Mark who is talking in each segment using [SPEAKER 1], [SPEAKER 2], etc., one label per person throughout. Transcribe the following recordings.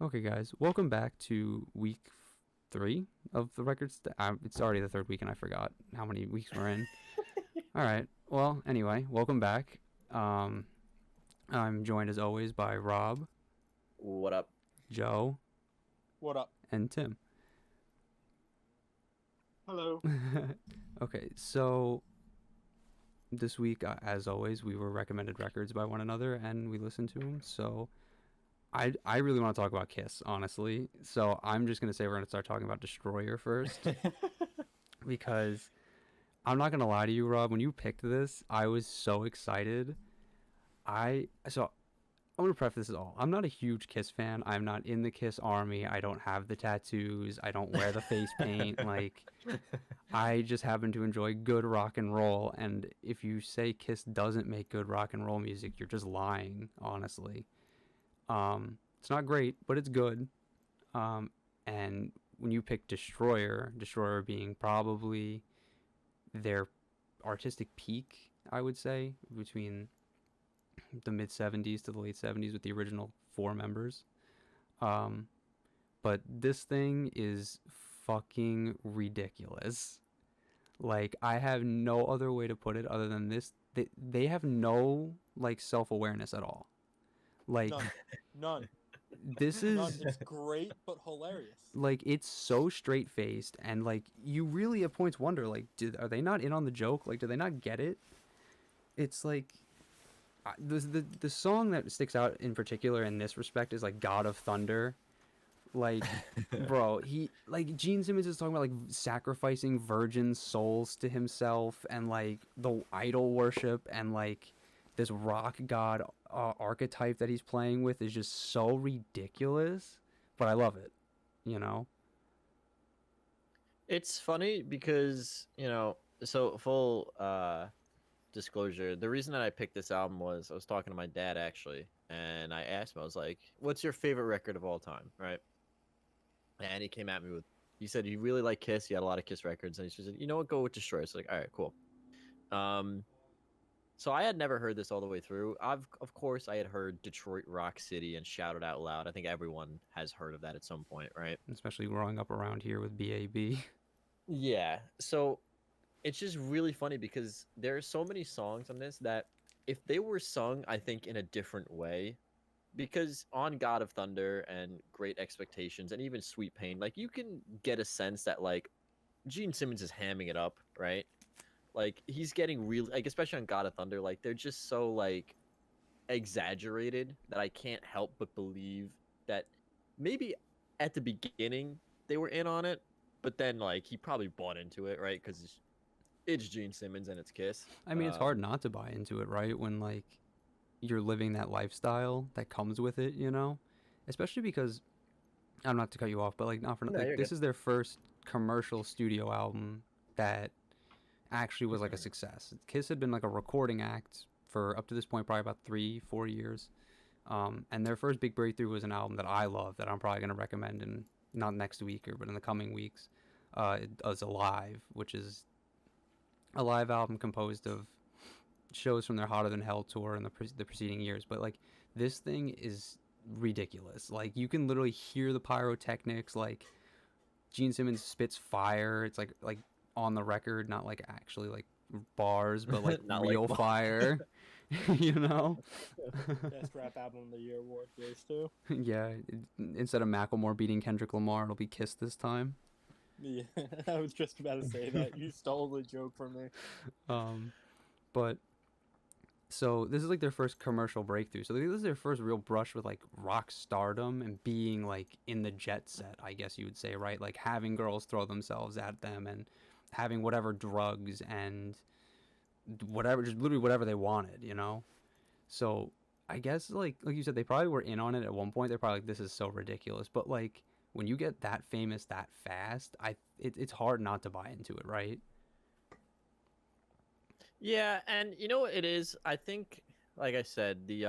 [SPEAKER 1] Okay, guys, welcome back to week 3 of the records. It's already the third week, and I forgot how many weeks we're in. All right. Well, anyway, welcome back. Um, I'm joined as always by Rob,
[SPEAKER 2] What up?
[SPEAKER 1] Joe,
[SPEAKER 3] What up?
[SPEAKER 1] and Tim.
[SPEAKER 3] Hello.
[SPEAKER 1] Okay, so this week, as always, we were recommended records by one another, and we listened to them. So I really want to talk about Kiss, honestly. So I'm just gonna say we're gonna start talking about Destroyer first because I'm not gonna lie to you, Rob. When you picked this, I was so excited. I'm gonna preface this all. I'm not a huge Kiss fan. I'm not in the Kiss army. I don't have the tattoos. I don't wear the face paint. Like, I just happen to enjoy good rock and roll. And if you say Kiss doesn't make good rock and roll music, you're just lying. Honestly, it's not great, but it's good. And when you pick Destroyer being probably their artistic peak, I would say, between the mid 70s to the late 70s with the original four members. Um, but this thing is fucking ridiculous. Like, I have no other way to put it other than this. They have no, like, self awareness at all. Like,
[SPEAKER 3] None. None.
[SPEAKER 1] this
[SPEAKER 3] None.
[SPEAKER 1] is,
[SPEAKER 3] It's great but hilarious.
[SPEAKER 1] like, it's so straight faced. And, like, you really at points wonder, like, are they not in on the joke? Like, do they not get it? It's like, the song that sticks out in particular in this respect is like God of Thunder. Like, bro, he like Gene Simmons is talking about like sacrificing virgin souls to himself and like the idol worship and like this rock god archetype that he's playing with is just so ridiculous, but I love it, you know.
[SPEAKER 2] It's funny because, so full disclosure, the reason that I picked this album was I was talking to my dad actually, and I asked him, I was like, "What's your favorite record of all time?" Right? And he came at me with, he said he really liked Kiss. He had a lot of Kiss records, and he said, "You know what? Go with Destroyer." So like, all right, cool. Um, so I had never heard this all the way through. Of course, I had heard Detroit Rock City and Shout It Out Loud. I think everyone has heard of that at some point, right?
[SPEAKER 1] Especially growing up around here with BAB.
[SPEAKER 2] Yeah. So it's just really funny because there are so many songs on this that if they were sung, I think in a different way, because on God of Thunder and Great Expectations and even Sweet Pain, like you can get a sense that like Gene Simmons is hamming it up, right? Like he's getting real, like especially on God of Thunder, like they're just so like exaggerated that I can't help but believe that maybe at the beginning they were in on it, but then like he probably bought into it, right? Because it's Gene Simmons and it's Kiss.
[SPEAKER 1] I mean, it's hard not to buy into it, right? When like you're living that lifestyle that comes with it, you know? Especially because I'm not to cut you off, but like not for
[SPEAKER 2] No,
[SPEAKER 1] like
[SPEAKER 2] you're
[SPEAKER 1] this
[SPEAKER 2] good.
[SPEAKER 1] is their first commercial studio album that actually was like a success. Kiss had been like a recording act for up to this point probably about 3-4 years. And their first big breakthrough was an album that I love that I'm probably going to recommend in not next week or but in the coming weeks. It was Alive, which is a live album composed of shows from their Hotter Than Hell tour in the preceding years. But like this thing is ridiculous. Like you can literally hear the pyrotechnics. Like Gene Simmons spits fire. It's like on the record, not like actually like bars, but like
[SPEAKER 2] Not like
[SPEAKER 1] real fire. You know?
[SPEAKER 3] Best rap album of the year award goes to.
[SPEAKER 1] Yeah. Instead of Macklemore beating Kendrick Lamar, it'll be Kiss this time.
[SPEAKER 3] Yeah, I was just about to say that. You stole the joke from me.
[SPEAKER 1] Um, but so this is like their first commercial breakthrough. So this is their first real brush with like rock stardom and being like in the jet set, I guess you would say, right? Like having girls throw themselves at them and having whatever drugs and whatever, just literally whatever they wanted, you know? So I guess like you said, they probably were in on it at one point. They're probably like, this is so ridiculous. But like when you get that famous that fast, it's hard not to buy into it, right?
[SPEAKER 2] Yeah, and you know what it is? I think, like I said, the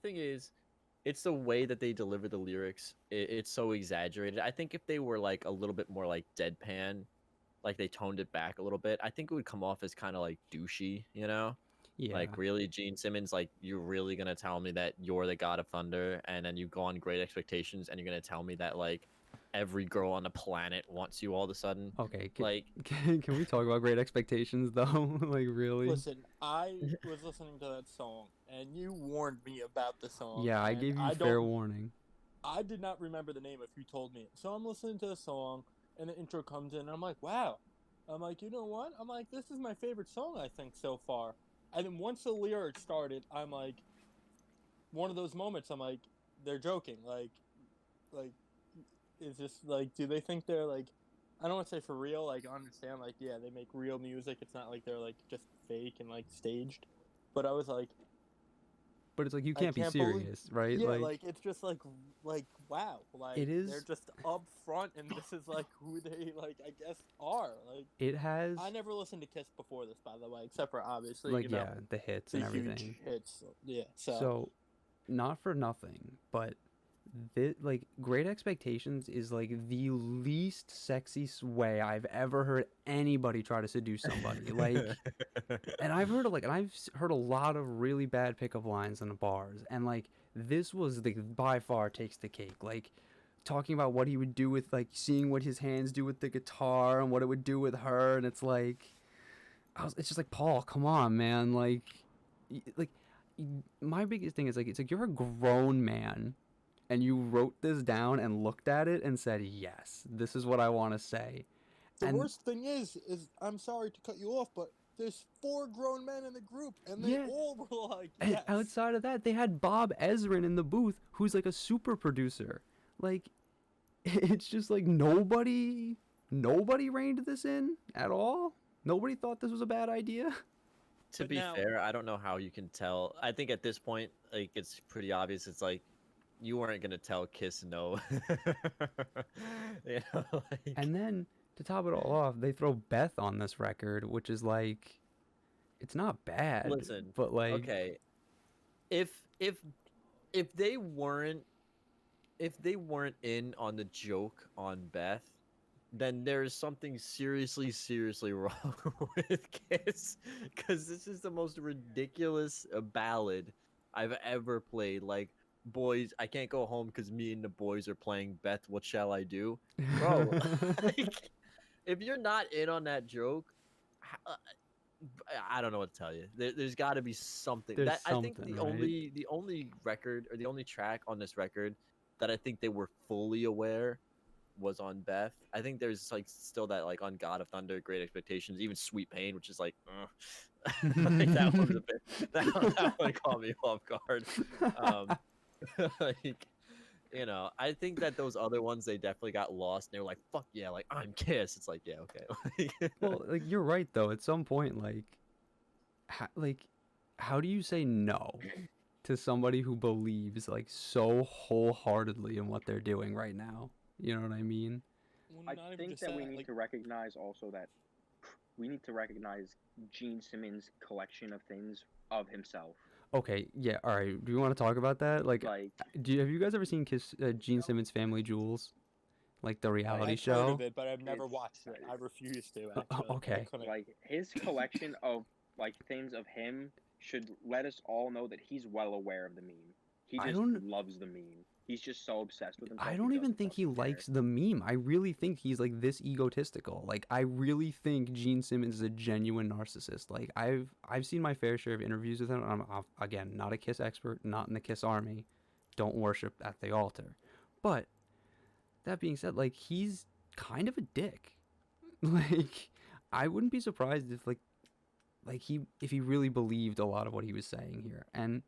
[SPEAKER 2] thing is, it's the way that they deliver the lyrics. It's so exaggerated. I think if they were like a little bit more like deadpan, like they toned it back a little bit, I think it would come off as kind of like douchey, you know?
[SPEAKER 1] Yeah.
[SPEAKER 2] Like, really, Gene Simmons, like, you're really gonna tell me that you're the God of Thunder, and then you go on Great Expectations, and you're gonna tell me that, like, every girl on the planet wants you all of a sudden?
[SPEAKER 1] Okay.
[SPEAKER 2] Like,
[SPEAKER 1] Can we talk about Great Expectations though? Like really?
[SPEAKER 3] Listen, I was listening to that song, and you warned me about the song.
[SPEAKER 1] Yeah, I
[SPEAKER 3] and
[SPEAKER 1] gave you
[SPEAKER 3] I
[SPEAKER 1] fair
[SPEAKER 3] don't.
[SPEAKER 1] warning.
[SPEAKER 3] I did not remember the name if you told me. So I'm listening to the song, and the intro comes in, and I'm like, wow. I'm like, you know what? I'm like, this is my favorite song, I think, so far. And then once the lyrics started, I'm like, one of those moments, I'm like, they're joking. Like, is this, like, do they think they're, like, I don't want to say for real, like, I understand, like, yeah, they make real music. It's not like they're, like, just fake and, like, staged. But I was like,
[SPEAKER 1] But it's like you
[SPEAKER 3] I
[SPEAKER 1] can't be
[SPEAKER 3] can't believe.
[SPEAKER 1] serious, right?
[SPEAKER 3] Yeah, like it's just like wow, like
[SPEAKER 1] It is-
[SPEAKER 3] they're just up front, and this is like who they like I guess are. Like
[SPEAKER 1] it has
[SPEAKER 3] I never listened to Kiss before this, by the way, except for obviously
[SPEAKER 1] like
[SPEAKER 3] you know
[SPEAKER 1] yeah, the hits
[SPEAKER 3] the
[SPEAKER 1] and
[SPEAKER 3] huge
[SPEAKER 1] everything.
[SPEAKER 3] hits. Yeah, so
[SPEAKER 1] So, not for nothing, but like Great Expectations is like the least sexy way I've ever heard anybody try to seduce somebody. Like, and I've heard a lot of really bad pickup lines in the bars, and like this was the by far takes the cake. Like talking about what he would do with like seeing what his hands do with the guitar and what it would do with her, and it's like, it's just like Paul, come on, man, like my biggest thing is like it's like you're a grown man and you wrote this down and looked at it and said, yes, this is what I want to say.
[SPEAKER 3] the
[SPEAKER 1] And
[SPEAKER 3] worst thing is I'm sorry to cut you off, but there's 4 grown men in the group, and they
[SPEAKER 1] Yeah.
[SPEAKER 3] all were like,
[SPEAKER 1] and
[SPEAKER 3] yes.
[SPEAKER 1] outside of that, they had Bob Ezrin in the booth, who's like a super producer. Like, it's just like nobody reined this in at all. Nobody thought this was a bad idea.
[SPEAKER 2] to
[SPEAKER 3] But
[SPEAKER 2] be
[SPEAKER 3] now-
[SPEAKER 2] fair, I don't know how you can tell. I think at this point, like, it's pretty obvious. It's like, you weren't gonna tell Kiss no. You know, like,
[SPEAKER 1] And then to top it all off, they throw Beth on this record, which is like, it's not bad.
[SPEAKER 2] listen,
[SPEAKER 1] but like,
[SPEAKER 2] okay, if they weren't in on the joke on Beth, then there's something seriously wrong with Kiss, because this is the most ridiculous ballad I've ever played. Like, boys, I can't go home because me and the boys are playing Beth, what shall I do? Bro, like, if you're not in on that joke, I don't know what to tell you. There's got to be something.
[SPEAKER 1] There's
[SPEAKER 2] I think
[SPEAKER 1] something,
[SPEAKER 2] the
[SPEAKER 1] right?
[SPEAKER 2] only record, or the only track on this record that I think they were fully aware was on Beth. I think there's like still that, like, on God of Thunder, Great Expectations, even Sweet Pain, which is like, like, that one's a bit, that one caught me off guard. Like, you know, I think that those other ones, they definitely got lost. And they were like, fuck yeah, like, I'm Kiss. It's like, yeah, okay.
[SPEAKER 1] Well, like you're right though. At some point, like, how do you say no to somebody who believes like so wholeheartedly in what they're doing right now? You know what I mean?
[SPEAKER 3] Well,
[SPEAKER 4] I
[SPEAKER 3] not even
[SPEAKER 4] think
[SPEAKER 3] just
[SPEAKER 4] that we need
[SPEAKER 3] like,
[SPEAKER 4] to recognize also that we need to recognize Gene Simmons' collection of things of himself.
[SPEAKER 1] Okay, yeah, all right. Do you want to talk about that? Like,
[SPEAKER 4] Like,
[SPEAKER 1] have you guys ever seen Gene Simmons' Family Jewels, like the reality
[SPEAKER 3] I've
[SPEAKER 1] show?
[SPEAKER 3] heard of it, but I've never
[SPEAKER 4] It's-
[SPEAKER 3] watched it. I refuse to.
[SPEAKER 1] Oh,
[SPEAKER 3] Actually, I
[SPEAKER 1] okay.
[SPEAKER 3] couldn't.
[SPEAKER 4] like his collection of like things of him should let us all know that he's well aware of the meme. He
[SPEAKER 1] I
[SPEAKER 4] just
[SPEAKER 1] don't-
[SPEAKER 4] loves the meme. He's just so obsessed with himself.
[SPEAKER 1] I
[SPEAKER 4] he
[SPEAKER 1] don't even
[SPEAKER 4] doesn't
[SPEAKER 1] think he
[SPEAKER 4] fucking care.
[SPEAKER 1] likes the meme. I really think he's like this egotistical. Like I really think Gene Simmons is a genuine narcissist. Like I've seen my fair share of interviews with him. Again, not a Kiss expert, not in the Kiss army. Don't worship at the altar. But that being said, like he's kind of a dick. Like I wouldn't be surprised if if he really believed a lot of what he was saying here. And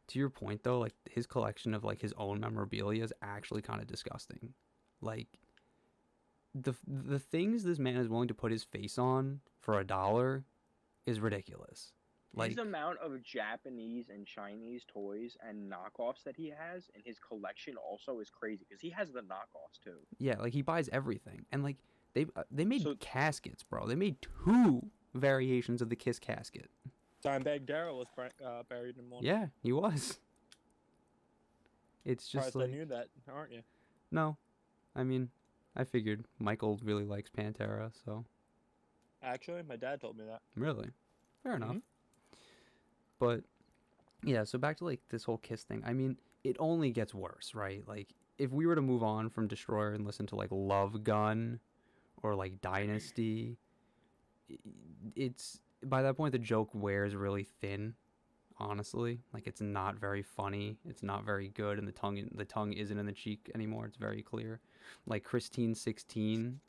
[SPEAKER 1] to your point though, like his collection of like his own memorabilia is actually kind of disgusting. Like the things this man is willing to put his face on for $1 is ridiculous. Like
[SPEAKER 4] His amount of Japanese and Chinese toys and knockoffs that he has in his collection also is crazy because he has the knockoffs too.
[SPEAKER 1] yeah, like he buys everything. And like they made
[SPEAKER 4] So-
[SPEAKER 1] caskets, bro. They made 2 variations of the Kiss casket.
[SPEAKER 3] Dimebag Darrell was buried in one.
[SPEAKER 1] Yeah, he was. It's just
[SPEAKER 3] Surprised
[SPEAKER 1] like
[SPEAKER 3] I knew that, aren't you?
[SPEAKER 1] no. I mean, I figured Michael really likes Pantera, so
[SPEAKER 3] Actually, my dad told me that.
[SPEAKER 1] really. Fair enough. But yeah, so back to like this whole Kiss thing. I mean, it only gets worse, right? Like if we were to move on from Destroyer and listen to like Love Gun or like Dynasty, it's by that point the joke wears really thin, honestly. Like it's not very funny, it's not very good, and the tongue isn't in the cheek anymore. It's very clear. Like Christine 16,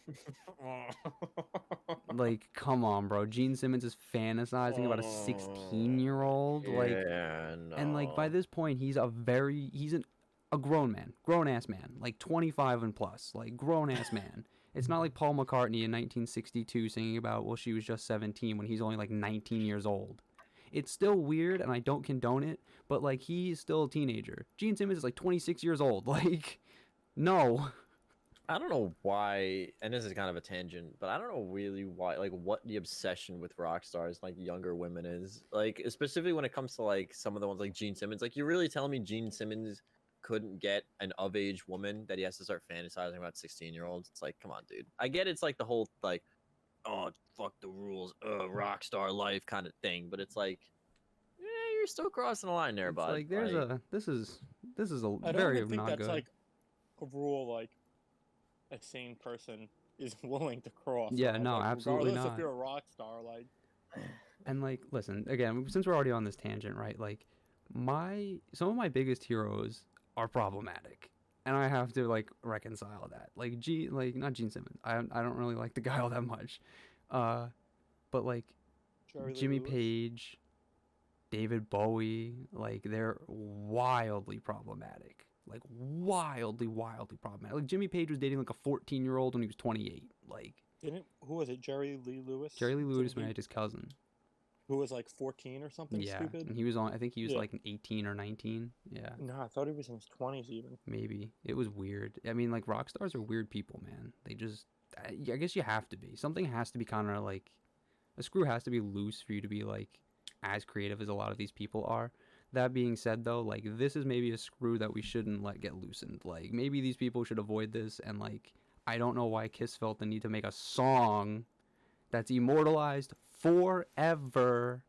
[SPEAKER 1] like come on, bro. Gene Simmons is fantasizing about a 16-year-old, like,
[SPEAKER 2] Yeah,
[SPEAKER 1] and like by
[SPEAKER 2] no.
[SPEAKER 1] this point he's a grown man, grown ass man, like 25 and plus, like grown ass man. It's not like Paul McCartney in 1962 singing about, well, she was just 17 when he's only like 19 years old. It's still weird, and I don't condone it, but like he's still a teenager. Gene Simmons is like 26 years old. Like, no.
[SPEAKER 2] I don't know why, and this is kind of a tangent, but I don't know really why, like, what the obsession with rock stars, like younger women, is. Like, specifically when it comes to like some of the ones like Gene Simmons. Like, you're really telling me Gene Simmons couldn't get an of age woman that he has to start fantasizing about 16-year-olds? It's like, come on, dude. I get it's like the whole like, oh fuck the rules, rock star life kind of thing, but it's like, yeah, you're still crossing the line there,
[SPEAKER 1] It's
[SPEAKER 2] bud.
[SPEAKER 1] like there's
[SPEAKER 2] Like,
[SPEAKER 1] this is a
[SPEAKER 3] I don't
[SPEAKER 1] very
[SPEAKER 3] even think
[SPEAKER 1] not
[SPEAKER 3] that's
[SPEAKER 1] good.
[SPEAKER 3] like a rule like a sane person is willing to cross.
[SPEAKER 1] Yeah,
[SPEAKER 3] on,
[SPEAKER 1] no,
[SPEAKER 3] like,
[SPEAKER 1] absolutely
[SPEAKER 3] regardless
[SPEAKER 1] not.
[SPEAKER 3] if you're a rock star, like
[SPEAKER 1] And like, listen, again, since we're already on this tangent, right? Like, some of my biggest heroes are problematic, and I have to like reconcile that. Like not Gene Simmons. I don't really like the guy all that much, uh, but like
[SPEAKER 3] Jerry Lee
[SPEAKER 1] Jimmy
[SPEAKER 3] Lewis.
[SPEAKER 1] Page, David Bowie, like they're wildly problematic. Like wildly problematic. Like Jimmy Page was dating like a 14-year-old when he was 28. Like
[SPEAKER 3] Who was it? Jerry Lee Lewis.
[SPEAKER 1] Jerry Lee Lewis
[SPEAKER 3] Didn't he-
[SPEAKER 1] married his cousin.
[SPEAKER 3] who was like 14 or something
[SPEAKER 1] Yeah,
[SPEAKER 3] stupid.
[SPEAKER 1] and he was on. I think he was
[SPEAKER 3] Yeah.
[SPEAKER 1] like an 18 or 19. Yeah,
[SPEAKER 3] No, I thought he was in his 20s even.
[SPEAKER 1] maybe it was weird. I mean, like rock stars are weird people, man. They just, I guess you have to be. Something has to be kind of like, a screw has to be loose for you to be like as creative as a lot of these people are. That being said, though, like this is maybe a screw that we shouldn't let get loosened. Like maybe these people should avoid this. And like I don't know why Kiss felt the need to make a song that's immortalized forever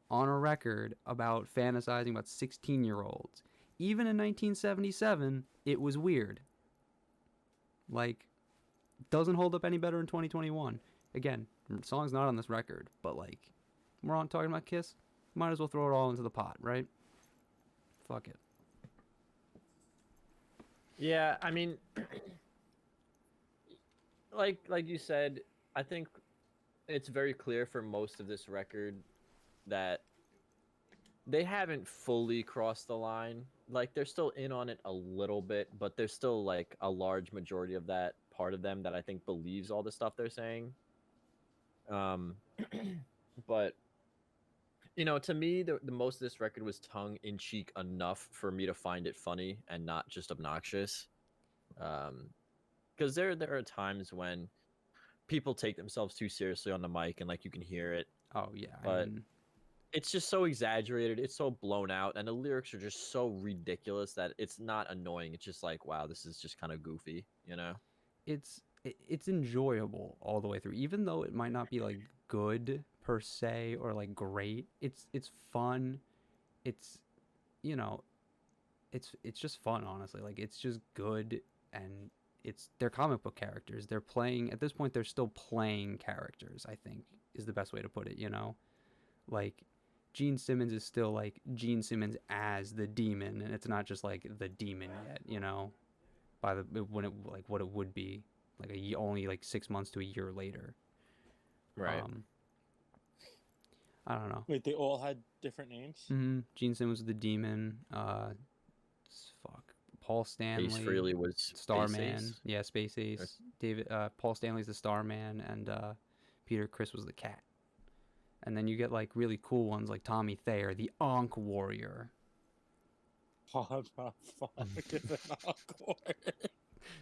[SPEAKER 1] on a record about fantasizing about 16-year-olds. Even in 1977, it was weird. Like, doesn't hold up any better in 2021. Again, the song's not on this record, but like, we're on talking about Kiss. Might as well throw it all into the pot, right? Fuck it.
[SPEAKER 2] yeah, I mean, like you said, I think it's very clear for most of this record that they haven't fully crossed the line. Like they're still in on it a little bit, but there's still like a large majority of that part of them that I think believes all the stuff they're saying. Um, but to me, the most of this record was tongue in cheek enough for me to find it funny and not just obnoxious. Because there are times when people take themselves too seriously on the mic, and like you can hear it.
[SPEAKER 1] Oh yeah,
[SPEAKER 2] But it's just so exaggerated, it's so blown out, and the lyrics are just so ridiculous that it's not annoying. It's just like, wow, this is just kind of goofy,
[SPEAKER 1] it's enjoyable all the way through, even though it might not be like good per se or like great. It's fun. It's you know, it's just fun, honestly. Like it's just good, and they're comic book characters. They're playing at this point. They're still playing characters, I think, is the best way to put it. Like Gene Simmons is still like Gene Simmons as the demon, and it's not just like the demon yet. By the when it like what it would be like only like 6 months to a year later.
[SPEAKER 2] Right.
[SPEAKER 1] I don't know.
[SPEAKER 3] Wait, they all had different names?
[SPEAKER 1] Gene Simmons was the demon. Fuck. Paul Stanley.
[SPEAKER 2] Ace Frehley was
[SPEAKER 1] Starman.
[SPEAKER 2] Ace.
[SPEAKER 1] Yeah, Space Ace. Paul Stanley's the Starman, and Peter Criss was the cat. And then you get like really cool ones like Tommy Thayer, the Ankh Warrior.
[SPEAKER 3] What the fuck is an awkward?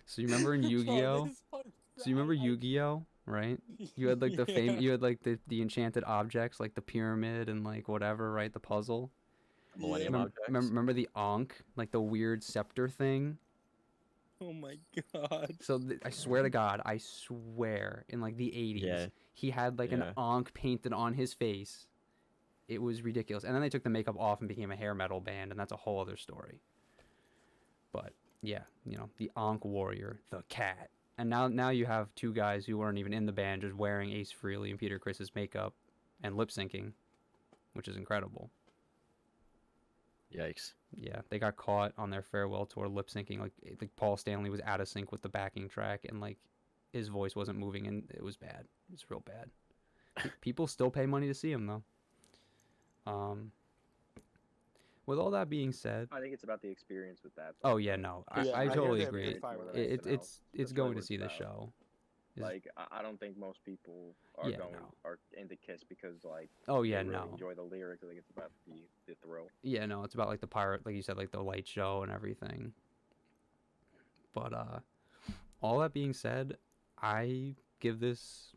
[SPEAKER 1] So you remember in Yu-Gi-Oh? So you remember Yu-Gi-Oh, right? You had like you had like the enchanted objects, like the pyramid and like whatever, right? The puzzle.
[SPEAKER 2] Millennium
[SPEAKER 1] Remember,
[SPEAKER 2] Objects.
[SPEAKER 1] remember the Ankh, like the weird scepter thing?
[SPEAKER 3] Oh my god.
[SPEAKER 1] So I swear to God, I swear, in like the 80s,
[SPEAKER 2] Yeah.
[SPEAKER 1] he had like an
[SPEAKER 2] Yeah.
[SPEAKER 1] Ankh painted on his face. it was ridiculous. And then they took the makeup off and became a hair metal band, and that's a whole other story. But yeah, you know, the Ankh Warrior, the Cat. And now you have two guys who weren't even in the band just wearing Ace Frehley and Peter Criss's makeup and lip syncing, which is incredible.
[SPEAKER 2] Yikes.
[SPEAKER 1] Yeah, they got caught on their farewell tour lip syncing. Like Paul Stanley was out of sync with the backing track, and like his voice wasn't moving, and it was bad. It was real bad. People still pay money to see him though. With all that being said,
[SPEAKER 4] I think it's about the experience with that.
[SPEAKER 1] oh yeah, no,
[SPEAKER 3] Yeah,
[SPEAKER 1] I
[SPEAKER 3] I hear
[SPEAKER 1] totally
[SPEAKER 3] that
[SPEAKER 1] agree.
[SPEAKER 3] because fire with
[SPEAKER 1] It's
[SPEAKER 4] SNL.
[SPEAKER 1] it's
[SPEAKER 4] That's
[SPEAKER 1] going
[SPEAKER 4] really
[SPEAKER 1] to
[SPEAKER 4] what
[SPEAKER 1] see
[SPEAKER 4] it's
[SPEAKER 1] the
[SPEAKER 4] about.
[SPEAKER 1] show. Is-
[SPEAKER 4] Like I don't think most people are
[SPEAKER 1] Yeah, no.
[SPEAKER 4] are into Kiss because like
[SPEAKER 1] Oh yeah,
[SPEAKER 4] they really
[SPEAKER 1] no.
[SPEAKER 4] enjoy the lyrics. I think it's about the thrill.
[SPEAKER 1] Yeah, no, it's about like the pirate, like you said, like the light show and everything. But all that being said, I give this.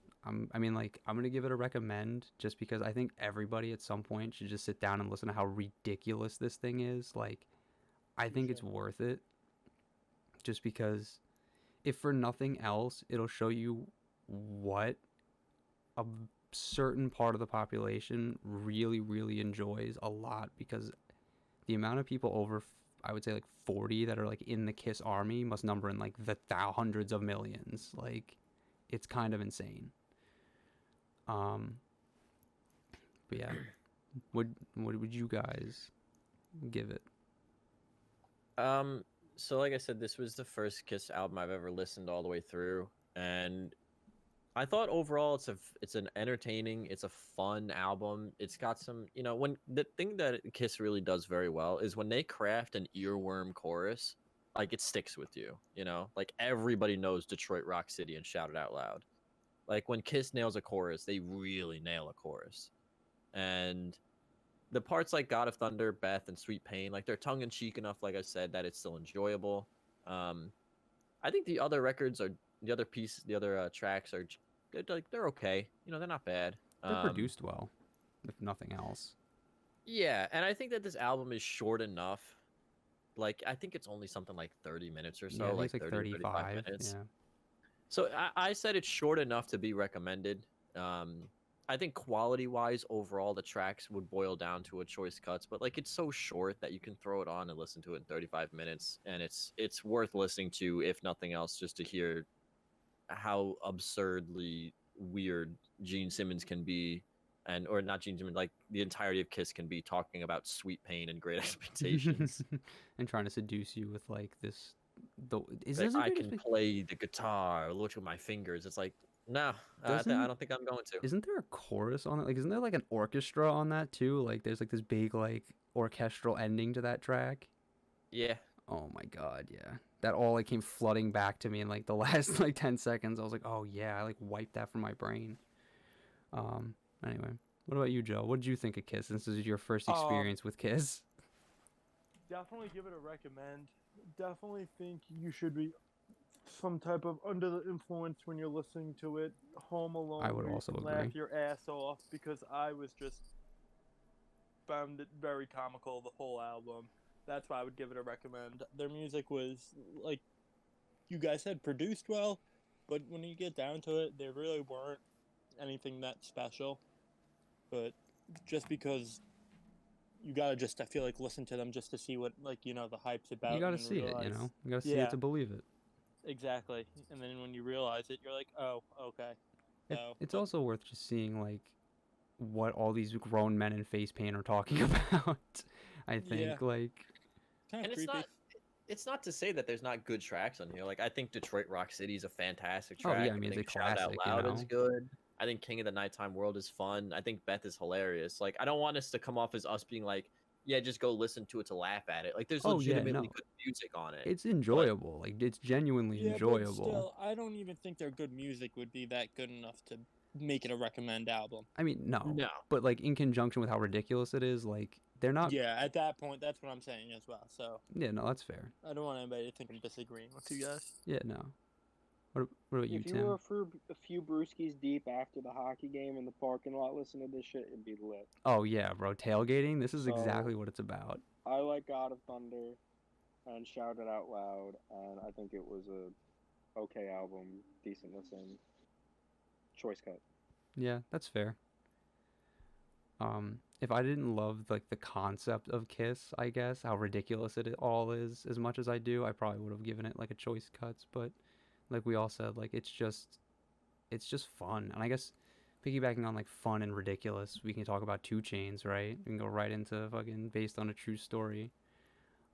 [SPEAKER 1] I mean, like I'm gonna give it a recommend just because I think everybody at some point should just sit down and listen to how ridiculous this thing is. Like, I think it's worth it. Just because, if for nothing else, it'll show you what a certain part of the population really, really enjoys a lot, because the amount of people over, I would say like 40 that are like in the Kiss army must number in like the hundreds of millions. Like, it's kind of insane. But yeah, what would you guys give it?
[SPEAKER 2] So like I said, this was the first Kiss album I've ever listened all the way through, and I thought overall it's an entertaining, it's a fun album. It's got some, you know, when the thing that Kiss really does very well is when they craft an earworm chorus, like it sticks with you, you know? Like everybody knows Detroit Rock City and shout it out loud. Like when Kiss nails a chorus, they really nail a chorus. And the parts like God of Thunder, Beth, and Sweet Pain, like they're tongue in cheek enough, like I said, that it's still enjoyable. I think the other records are the other tracks are like they're okay. You know, they're not bad.
[SPEAKER 1] They're produced well, if nothing else.
[SPEAKER 2] Yeah, and I think that this album is short enough. Like I think it's only something like 30 minutes or so,
[SPEAKER 1] Yeah, I think
[SPEAKER 2] like
[SPEAKER 1] it's like
[SPEAKER 2] 30 35
[SPEAKER 1] 35.
[SPEAKER 2] minutes.
[SPEAKER 1] Yeah.
[SPEAKER 2] So I said it's short enough to be recommended. I think quality-wise, overall, the tracks would boil down to a choice cuts, but like it's so short that you can throw it on and listen to it in 35 minutes, and it's worth listening to, if nothing else, just to hear how absurdly weird Gene Simmons can be, and or not Gene Simmons, like the entirety of Kiss can be talking about Sweet Pain and Great Expectations.
[SPEAKER 1] And trying to seduce you with like this. Is
[SPEAKER 2] Like
[SPEAKER 1] this a
[SPEAKER 2] I
[SPEAKER 1] Great
[SPEAKER 2] can play the guitar, look at my fingers. It's like no, I
[SPEAKER 1] Doesn't-
[SPEAKER 2] don't think I'm going to.
[SPEAKER 1] Isn't there a chorus on it? Like, isn't there like an orchestra on that too? Like, there's like this big like orchestral ending to that track.
[SPEAKER 2] Yeah.
[SPEAKER 1] Oh my god, yeah. That all like came flooding back to me in like the last like 10 seconds. I was like, oh yeah, I like wiped that from my brain. Anyway, what about you, Joe? What did you think of Kiss? This is your first experience with Kiss.
[SPEAKER 3] Definitely give it a recommend. Definitely think you should be some type of under the influence when you're listening to it. Home Alone.
[SPEAKER 1] I would
[SPEAKER 3] where you
[SPEAKER 1] also
[SPEAKER 3] can
[SPEAKER 1] agree.
[SPEAKER 3] Laugh your ass off, because I was just found it very comical the whole album. That's why I would give it a recommend. Their music was, like you guys said, produced well, but when you get down to it, they really weren't anything that special. But just because you gotta just, I feel like, listen to them just to see what, like, you know, the hype's about.
[SPEAKER 1] You gotta
[SPEAKER 3] and then
[SPEAKER 1] see it,
[SPEAKER 3] realize,
[SPEAKER 1] you know? You gotta see
[SPEAKER 3] Yeah.
[SPEAKER 1] it to believe it.
[SPEAKER 3] Exactly. And then when you realize it, you're like, oh, okay. So,
[SPEAKER 1] It's also worth just seeing like what all these grown men in face paint are talking about. I think
[SPEAKER 3] Yeah.
[SPEAKER 1] like
[SPEAKER 3] kind
[SPEAKER 2] And
[SPEAKER 3] of
[SPEAKER 2] it's
[SPEAKER 3] creepy.
[SPEAKER 2] not to say that there's not good tracks on here. Like I think Detroit Rock City is a fantastic
[SPEAKER 1] Oh,
[SPEAKER 2] track.
[SPEAKER 1] yeah, I mean,
[SPEAKER 2] I think
[SPEAKER 1] it's a
[SPEAKER 2] Shout Out
[SPEAKER 1] classic, you
[SPEAKER 2] Loud is
[SPEAKER 1] know?
[SPEAKER 2] good. I think King of the Nighttime World is fun. I think Beth is hilarious. Like I don't want us to come off as us being like, yeah, just go listen to it to laugh at it. Like there's
[SPEAKER 1] Oh, yeah,
[SPEAKER 2] legitimately
[SPEAKER 1] no.
[SPEAKER 2] good music on it.
[SPEAKER 1] it's enjoyable. Like it's genuinely
[SPEAKER 3] Yeah,
[SPEAKER 1] enjoyable.
[SPEAKER 3] but still, I don't even think their good music would be that good enough to make it a recommend album.
[SPEAKER 1] I mean, no.
[SPEAKER 2] No.
[SPEAKER 1] But like in conjunction with how ridiculous it is, like they're not.
[SPEAKER 3] Yeah, at that point, that's what I'm saying as well. So
[SPEAKER 1] Yeah, no, that's fair.
[SPEAKER 3] I don't want anybody to think I'm disagreeing with you guys.
[SPEAKER 1] Yeah, no. What about you,
[SPEAKER 4] If you
[SPEAKER 1] Tim?
[SPEAKER 4] were for a few brewskis deep after the hockey game in the parking lot listening to this shit, it'd be lit.
[SPEAKER 1] Oh yeah, bro, tailgating. This is
[SPEAKER 4] So-
[SPEAKER 1] exactly what it's about.
[SPEAKER 4] I like God of Thunder and Shout It Out Loud, and I think it was a okay album, decent listen, choice cut.
[SPEAKER 1] Yeah, that's fair. if I didn't love like the concept of Kiss, I guess how ridiculous it all is, as much as I do, I probably would have given it like a choice cuts. But like we all said, like it's just fun, and I guess piggybacking on like fun and ridiculous, we can talk about Two Chains, right? We can go right into fucking based on a true story.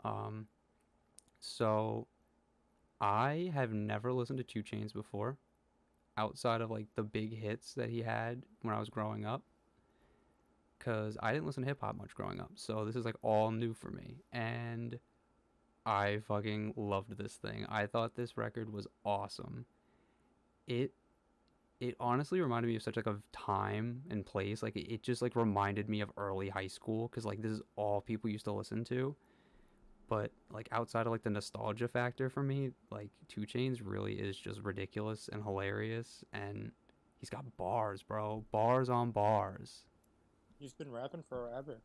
[SPEAKER 1] Um, so I have never listened to Two Chains before, outside of like the big hits that he had when I was growing up, because I didn't listen to hip hop much growing up. So this is like all new for me, and I fucking loved this thing. I thought this record was awesome. It it honestly reminded me of such like a time and place. Like it just like reminded me of early high school because like this is all people used to listen to. But like outside of like the nostalgia factor for me, like Two Chains really is just ridiculous and hilarious, and he's got bars, bro, bars on bars.
[SPEAKER 3] He's been rapping forever.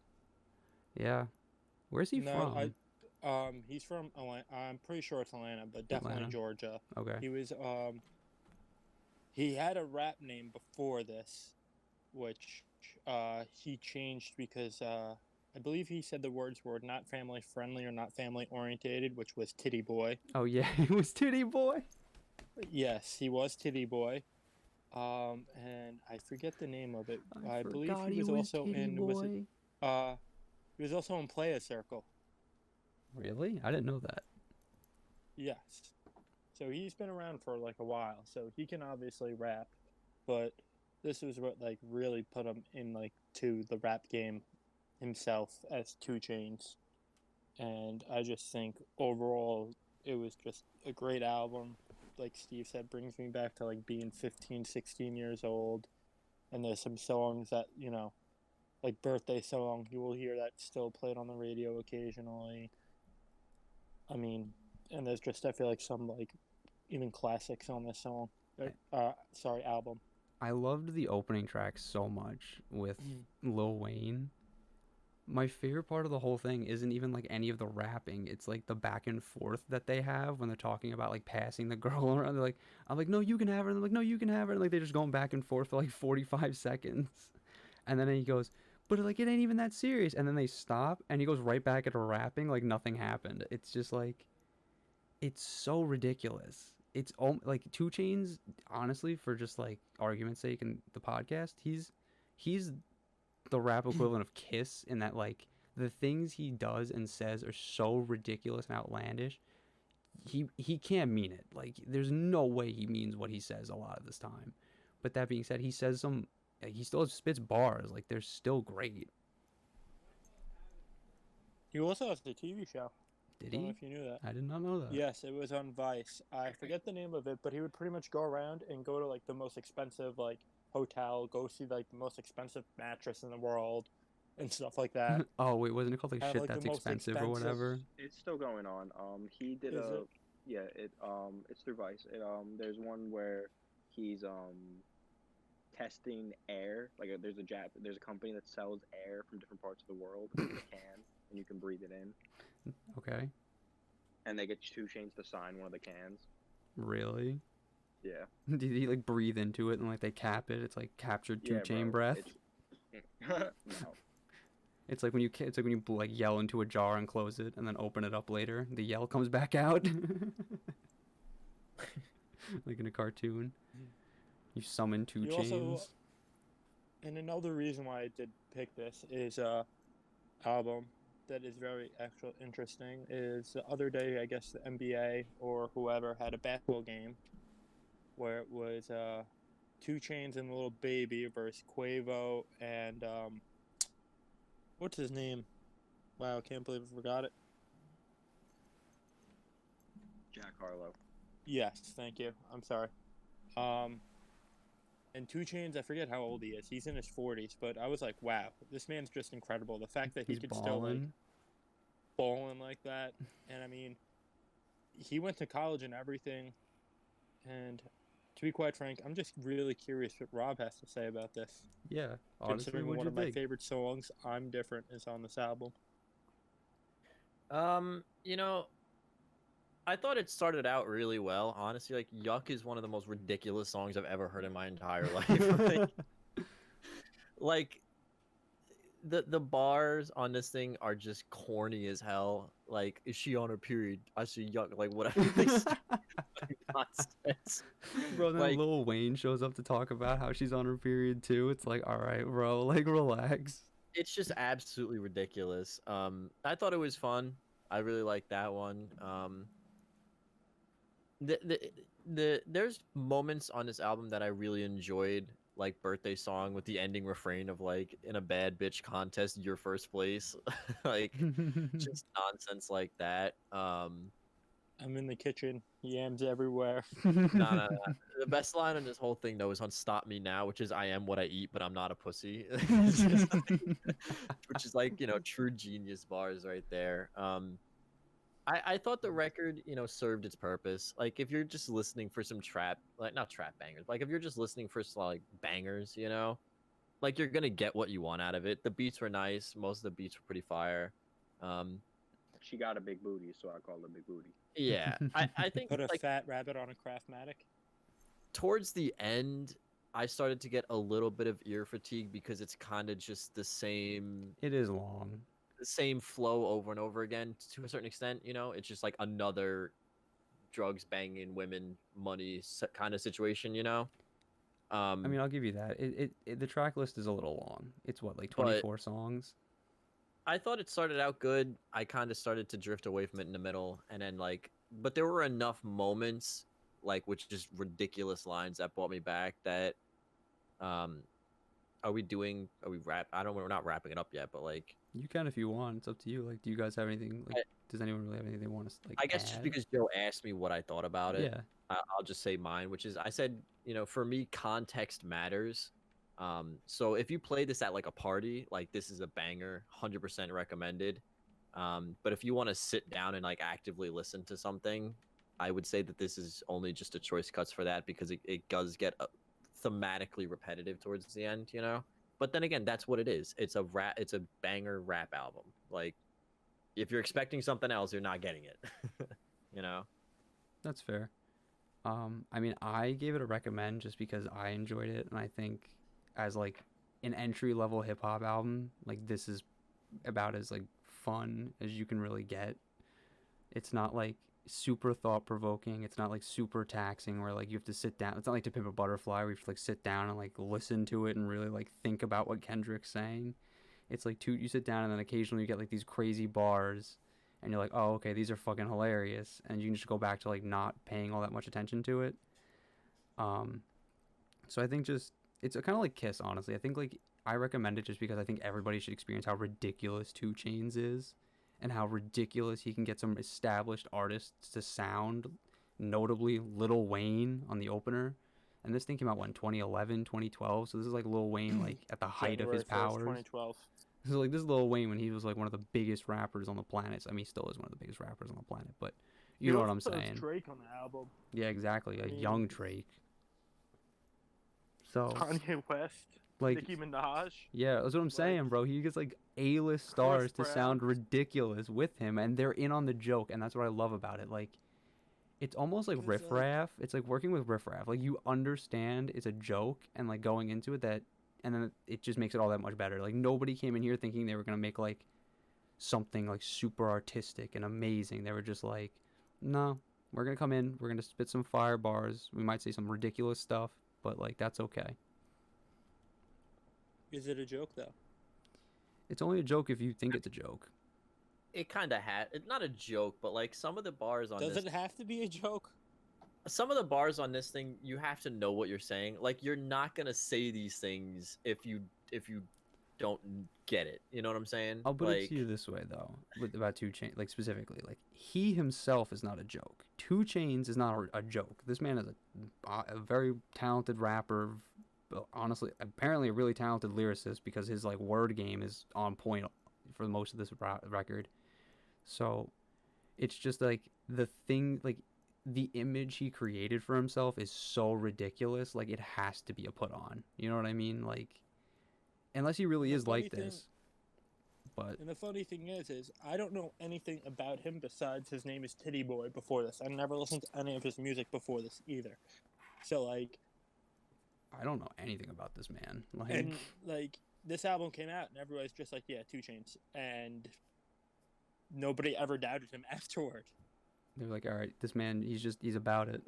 [SPEAKER 1] Yeah, where's he
[SPEAKER 3] No,
[SPEAKER 1] from?
[SPEAKER 3] he's from Atlanta. I'm pretty sure it's Atlanta, but definitely
[SPEAKER 1] Atlanta.
[SPEAKER 3] Georgia.
[SPEAKER 1] Okay.
[SPEAKER 3] He was he had a rap name before this, which he changed because I believe he said the words were not family friendly or not family orientated, which was Titty Boy.
[SPEAKER 1] Oh yeah, it was Titty Boy.
[SPEAKER 3] Yes, he was Titty Boy. And I forget the name of it. I believe
[SPEAKER 1] forgot
[SPEAKER 3] he was also
[SPEAKER 1] Titty
[SPEAKER 3] in was it
[SPEAKER 1] Boy.
[SPEAKER 3] he was also in Play a Circle.
[SPEAKER 1] Really? I didn't know that.
[SPEAKER 3] Yes. So he's been around for like a while, so he can obviously rap, but this was what like really put him in like to the rap game himself as Two Chains. And I just think overall it was just a great album. Like Steve said, brings me back to like being 15, 16 years old. And there's some songs that, like Birthday Song, you will hear that still played on the radio occasionally. I mean, and there's just, I feel like some like even classics on this song. Album.
[SPEAKER 1] I loved the opening track so much with Lil Wayne. My favorite part of the whole thing isn't even like any of the rapping. It's like the back and forth that they have when they're talking about like passing the girl around. They're like, I'm like, no, you can have her. And they're like, no, you can have her. And like they're just going back and forth for like 45 seconds. And then he goes, but like it ain't even that serious. And then they stop and he goes right back into rapping like nothing happened. It's just like, it's so ridiculous. It's like Two Chains, honestly, for just like argument's sake in the podcast, he's the rap equivalent of Kiss in that like the things he does and says are so ridiculous and outlandish. He can't mean it. Like there's no way he means what he says a lot of this time. But that being said, he says he still spits bars. Like they're still great.
[SPEAKER 3] He also has the TV show.
[SPEAKER 1] Did
[SPEAKER 3] Don't know
[SPEAKER 1] he?
[SPEAKER 3] if you knew that.
[SPEAKER 1] I did not know that.
[SPEAKER 3] Yes, it was on Vice. I forget the name of it, but he would pretty much go around and go to like the most expensive like hotel, go see like the most expensive mattress in the world, and stuff like that.
[SPEAKER 1] Oh wait, wasn't it called like
[SPEAKER 3] Have,
[SPEAKER 1] shit
[SPEAKER 3] like, the
[SPEAKER 1] that's
[SPEAKER 3] most
[SPEAKER 1] expensive or whatever?
[SPEAKER 4] It's still going on. He did
[SPEAKER 3] Is it?
[SPEAKER 4] yeah, it's through Vice. There's one where he's testing air. Like there's a company that sells air from different parts of the world in a can, and you can breathe it in.
[SPEAKER 1] Okay.
[SPEAKER 4] And they get Two Chains to sign one of the cans.
[SPEAKER 1] Really?
[SPEAKER 4] Yeah.
[SPEAKER 1] Did he like breathe into it and like they cap it? It's like captured two chain
[SPEAKER 4] bro,
[SPEAKER 1] breath.
[SPEAKER 4] No.
[SPEAKER 1] It's like when you like yell into a jar and close it and then open it up later. The yell comes back out. Like in a cartoon. You summon Two Chains.
[SPEAKER 3] And another reason why I did pick this is album that is very actually interesting is the other day, I guess the NBA or whoever had a basketball game where it was Two Chains and Little Baby versus Quavo and what's his name? Wow, I can't believe I forgot it.
[SPEAKER 4] Jack Harlow.
[SPEAKER 3] Yes, thank you. I'm sorry. And Two Chains, I forget how old he is. He's in his 40s, but I was like, wow, this man's just incredible. The fact that he could still like balling like that, and I mean, he went to college and everything. And to be quite frank, I'm just really curious what Rob has to say about this.
[SPEAKER 1] Yeah, honestly,
[SPEAKER 3] considering one of my favorite songs, "I'm Different," is on this album.
[SPEAKER 2] I thought it started out really well. Honestly, like "Yuck" is one of the most ridiculous songs I've ever heard in my entire life. like the bars on this thing are just corny as hell. Like, is she on her period? I see young, like whatever they say, like, nonsense.
[SPEAKER 1] Bro, then
[SPEAKER 2] Like,
[SPEAKER 1] Lil Wayne shows up to talk about how she's on her period too. It's like, all right, bro, like relax.
[SPEAKER 2] it's just absolutely ridiculous. I thought it was fun. I really liked that one. The, the there's moments on this album that I really enjoyed, like Birthday Song with the ending refrain of like, in a bad bitch contest, you're first place. Like, just nonsense like that.
[SPEAKER 3] I'm in the kitchen, yams everywhere.
[SPEAKER 2] No. The best line on this whole thing though is on "Stop Me Now," which is "I am what I eat, but I'm not a pussy," It's just which is like, true genius bars right there. I thought the record, served its purpose. Like, if you're just listening for some trap, like, not trap bangers, like if you're just listening for some, like, bangers, like, you're gonna get what you want out of it. The beats were nice. Most of the beats were pretty fire. Um,
[SPEAKER 4] She got a big booty, so I call her Big Booty.
[SPEAKER 2] yeah, I think
[SPEAKER 3] Put a
[SPEAKER 2] like
[SPEAKER 3] fat rabbit on a Craftmatic.
[SPEAKER 2] towards the end, I started to get a little bit of ear fatigue because it's kind of just
[SPEAKER 1] It is long.
[SPEAKER 2] the same flow over and over again to a certain extent. It's just like another drugs, banging, women, money kind of situation.
[SPEAKER 1] I mean, I'll give you that. The track list is a little long. It's what, like
[SPEAKER 2] But
[SPEAKER 1] 24 songs?
[SPEAKER 2] I thought it started out good. I kind of started to drift away from it in the middle, and then but there were enough moments, like, which just ridiculous lines that brought me back. That, are we wrap? I don't. We're not wrapping it up yet, but like,
[SPEAKER 1] You can if you want. It's up to you. Like, do you guys have anything? Like,
[SPEAKER 2] I,
[SPEAKER 1] does anyone really have anything they want to like
[SPEAKER 2] I guess just
[SPEAKER 1] add?
[SPEAKER 2] because Joe asked me what I thought about it,
[SPEAKER 1] Yeah.
[SPEAKER 2] I'll just say mine, which is I said, for me, context matters. So if you play this at like a party, like, this is a banger, 100% recommended. But if you want to sit down and like actively listen to something, I would say that this is only just a choice cuts for that, because it does get thematically repetitive towards the end, But then again, that's what it is. It's a banger rap album. Like, if you're expecting something else, you're not getting it. you know?
[SPEAKER 1] That's fair. I mean, I gave it a recommend just because I enjoyed it, and I think as like an entry level hip hop album, like, this is about as like fun as you can really get. It's not like super thought provoking. It's not like super taxing where like you have to sit down. It's not like To Pimp a Butterfly where you have to like sit down and like listen to it and really like think about what Kendrick's saying. It's like you sit down and then occasionally you get like these crazy bars and you're like, oh, okay, these are fucking hilarious, and you can just go back to like not paying all that much attention to it. So I think just it's kind of like Kiss, honestly. I think like I recommend it just because I think everybody should experience how ridiculous 2 Chainz is, and how ridiculous he can get some established artists to sound, notably Lil Wayne on the opener. And this thing came out, what, in 2011, 2012? So this is like Lil Wayne like at the height of his
[SPEAKER 3] January 1st,
[SPEAKER 1] powers.
[SPEAKER 3] 2012.
[SPEAKER 1] So like this is Lil Wayne when he was like one of the biggest rappers on the planet. I mean, he still is one of the biggest rappers on the planet, but you know what I'm saying.
[SPEAKER 3] Drake on the album.
[SPEAKER 1] Yeah, exactly. A
[SPEAKER 3] mean-
[SPEAKER 1] young Drake. So
[SPEAKER 3] Kanye West.
[SPEAKER 1] like,
[SPEAKER 3] Nicki Minaj.
[SPEAKER 1] yeah, that's what I'm saying, bro. He gets like A-list stars to
[SPEAKER 3] Brown.
[SPEAKER 1] sound ridiculous with him, and they're in on the joke, and that's what I love about it. Like, it's almost like
[SPEAKER 3] It's
[SPEAKER 1] riff
[SPEAKER 3] like-
[SPEAKER 1] raff. It's like working with riff raff. Like, you understand it's a joke, and like going into it and then it just makes it all that much better. Like, nobody came in here thinking they were gonna make like something like super artistic and amazing. They were just like, no, we're gonna come in, we're gonna spit some fire bars. We might say some ridiculous stuff, but like that's okay.
[SPEAKER 3] Is it a joke though?
[SPEAKER 1] It's only a joke if you think it's a joke.
[SPEAKER 2] It kind of it's not a joke, but like some of the bars on
[SPEAKER 3] Does
[SPEAKER 2] this,
[SPEAKER 3] it have to be a joke?
[SPEAKER 2] some of the bars on this thing, you have to know what you're saying. Like, you're not gonna say these things if you don't get it. You know what I'm saying?
[SPEAKER 1] I'll put
[SPEAKER 2] like,
[SPEAKER 1] it to you this way though, about 2 Chainz, like specifically, like he himself is not a joke. 2 Chainz is not a joke. This man is a very talented rapper. Honestly, apparently a really talented lyricist because his like word game is on point for most of this record. So it's just like the thing, like the image he created for himself is so ridiculous. Like it has to be a put on. You know what I mean? Like, unless he really
[SPEAKER 3] The
[SPEAKER 1] is like
[SPEAKER 3] funny thing-
[SPEAKER 1] this. But
[SPEAKER 3] And the funny thing is I don't know anything about him besides his name is Titty Boy before this. I never listened to any of his music before this either. So like,
[SPEAKER 1] I don't know anything about this man. Like,
[SPEAKER 3] and like this album came out and everybody's just like, yeah, 2 Chainz, and nobody ever doubted him afterward.
[SPEAKER 1] They're like, all right, this man, he's about it.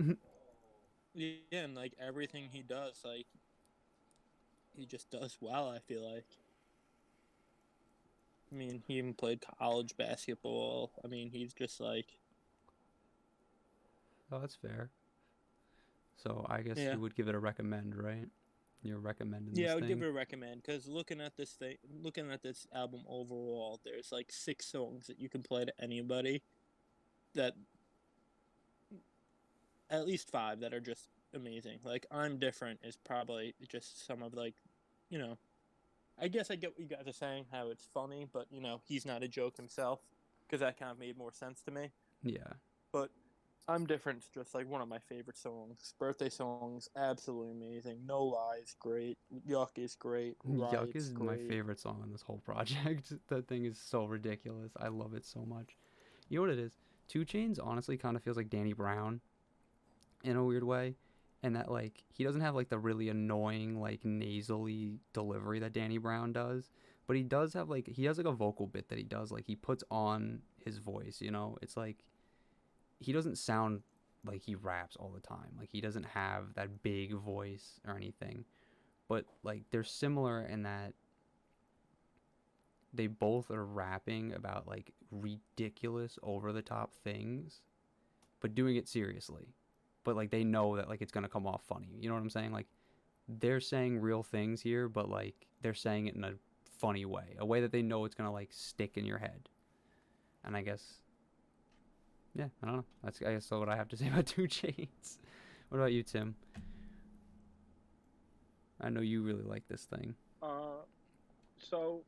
[SPEAKER 3] Yeah, and like everything he does, like he just does well. I feel like. I mean, he even played college basketball. I mean, he's just like,
[SPEAKER 1] Oh, that's fair. So I guess
[SPEAKER 3] yeah,
[SPEAKER 1] you would give it a recommend, right? You're recommending
[SPEAKER 3] yeah.
[SPEAKER 1] this
[SPEAKER 3] I would give
[SPEAKER 1] thing.
[SPEAKER 3] it a recommend because looking at this album overall, there's like 6 songs that you can play to anybody. That at least 5 that are just amazing. Like I'm Different is probably just some of like, you know, I guess I get what you guys are saying, how it's funny, but you know, he's not a joke himself, because that kind of made more sense to me.
[SPEAKER 1] Yeah.
[SPEAKER 3] But I'm Different's just like one of my favorite songs. Birthday songs, absolutely amazing. No Lies, great. Yuck is great.
[SPEAKER 1] Yuck
[SPEAKER 3] Riot's
[SPEAKER 1] is my
[SPEAKER 3] great.
[SPEAKER 1] favorite song on this whole project. That thing is so ridiculous. I love it so much. You know what it is? 2 Chainz honestly kind of feels like Danny Brown in a weird way. And that, like, he doesn't have, like, the really annoying, like, nasally delivery that Danny Brown does. But he does have, like, he has, like, a vocal bit that he does. Like, he puts on his voice, you know? It's like, he doesn't sound like he raps all the time. Like, he doesn't have that big voice or anything. But, like, they're similar in that they both are rapping about, like, ridiculous, over-the-top things, but doing it seriously. But like they know that like it's gonna come off funny. You know what I'm saying? Like they're saying real things here, but like they're saying it in a funny way, a way that they know it's gonna like stick in your head. And I guess, yeah, I don't know. That's I guess what I have to say about 2 Chainz. What about you, Tim? I know you really like this thing.
[SPEAKER 4] So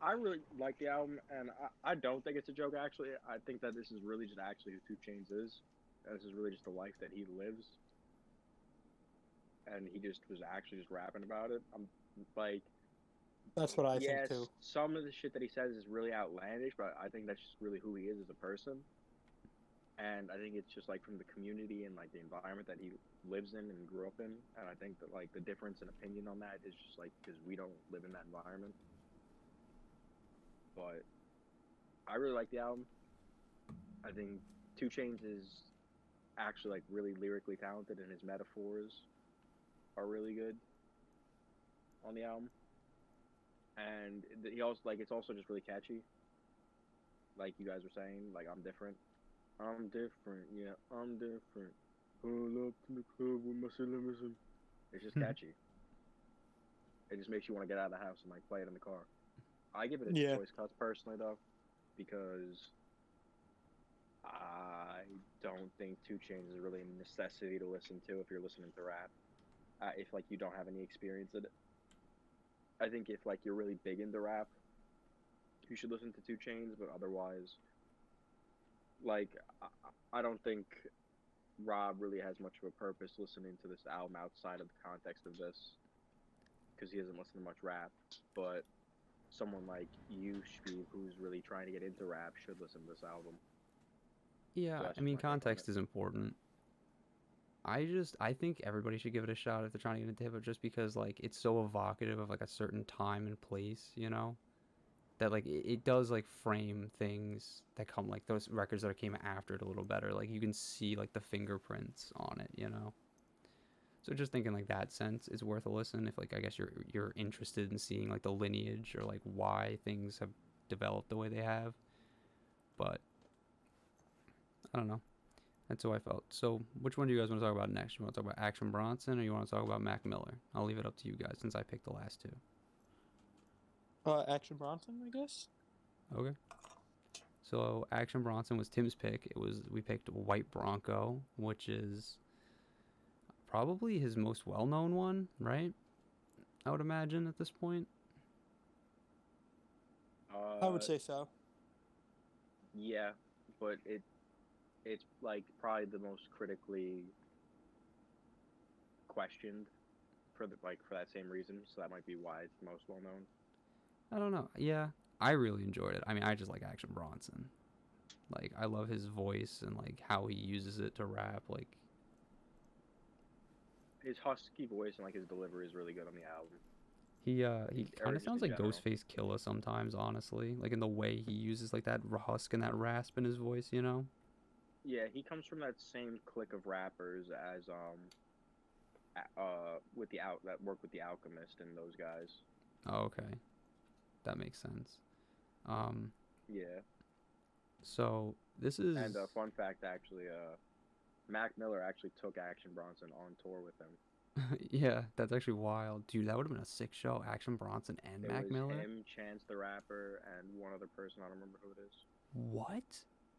[SPEAKER 4] I really like the album, and I don't think it's a joke. Actually, I think that this is really just actually who 2 Chainz is. This is really just the life that he lives, and he just was actually just rapping about it. I'm like,
[SPEAKER 3] That's what I
[SPEAKER 4] yes,
[SPEAKER 3] think too.
[SPEAKER 4] some of the shit that he says is really outlandish, but I think that's just really who he is as a person. And I think it's just like from the community and like the environment that he lives in and grew up in. And I think that like the difference in opinion on that is just like because we don't live in that environment. But I really like the album. I think 2 Chainz is actually like really lyrically talented, and his metaphors are really good on the album. And he also like it's also just really catchy. Like you guys were saying, like I'm different. I'm different, yeah, I'm different. Pull up to the club with my limousine. It's just catchy. It just makes you want to get out of the house and like play it in the car. I give it a
[SPEAKER 3] Yeah.
[SPEAKER 4] choice cuts personally though, because I don't think 2 Chainz is really a necessity to listen to if you're listening to rap. If like you don't have any experience in it, I think if like you're really big into rap, you should listen to 2 Chainz. But otherwise, like I don't think Rob really has much of a purpose listening to this album outside of the context of this, because he doesn't listen to much rap. But someone like you, Steve, who's really trying to get into rap, should listen to this album.
[SPEAKER 1] Yeah,
[SPEAKER 4] So that's
[SPEAKER 1] I
[SPEAKER 4] just
[SPEAKER 1] mean
[SPEAKER 4] my take on
[SPEAKER 1] context
[SPEAKER 4] it.
[SPEAKER 1] is important. I think everybody should give it a shot if they're trying to get into hip hop, just because like it's so evocative of like a certain time and place, you know? That like it does like frame things that come like those records that came after it a little better. Like you can see like the fingerprints on it, you know. So just thinking like that sense is worth a listen if like I guess you're interested in seeing like the lineage or like why things have developed the way they have. But I don't know. That's how I felt. So which one do you guys want to talk about next? You want to talk about Action Bronson or you want to talk about Mac Miller? I'll leave it up to you guys since I picked the last two.
[SPEAKER 3] Action Bronson, I guess.
[SPEAKER 1] Okay. So Action Bronson was Tim's pick. We picked White Bronco, which is probably his most well-known one, right? I would imagine at this point.
[SPEAKER 3] I would say so.
[SPEAKER 4] Yeah, but it's like probably the most critically questioned for that same reason. So that might be why it's most well known.
[SPEAKER 1] I don't know. Yeah, I really enjoyed it. I mean, I just like Action Bronson. Like I love his voice and like how he uses it to rap. Like
[SPEAKER 4] His husky voice and like his delivery is really good on the album.
[SPEAKER 1] He
[SPEAKER 4] Or
[SPEAKER 1] kind of
[SPEAKER 4] just
[SPEAKER 1] sounds
[SPEAKER 4] in
[SPEAKER 1] like
[SPEAKER 4] general.
[SPEAKER 1] Ghostface Killer sometimes, honestly. Like in the way he uses like that husk and that rasp in his voice, you know?
[SPEAKER 4] Yeah, he comes from that same clique of rappers as with the out that work with the Alchemist and those guys.
[SPEAKER 1] Oh, okay. That makes sense. Um,
[SPEAKER 4] Yeah.
[SPEAKER 1] so this is
[SPEAKER 4] And fun fact, actually, Mac Miller actually took Action Bronson on tour with him.
[SPEAKER 1] yeah, that's actually wild. Dude, that would have been a sick show. Action Bronson and
[SPEAKER 4] It
[SPEAKER 1] Mac
[SPEAKER 4] was
[SPEAKER 1] Miller.
[SPEAKER 4] him, Chance the Rapper, and one other person. I don't remember who it is.
[SPEAKER 1] What?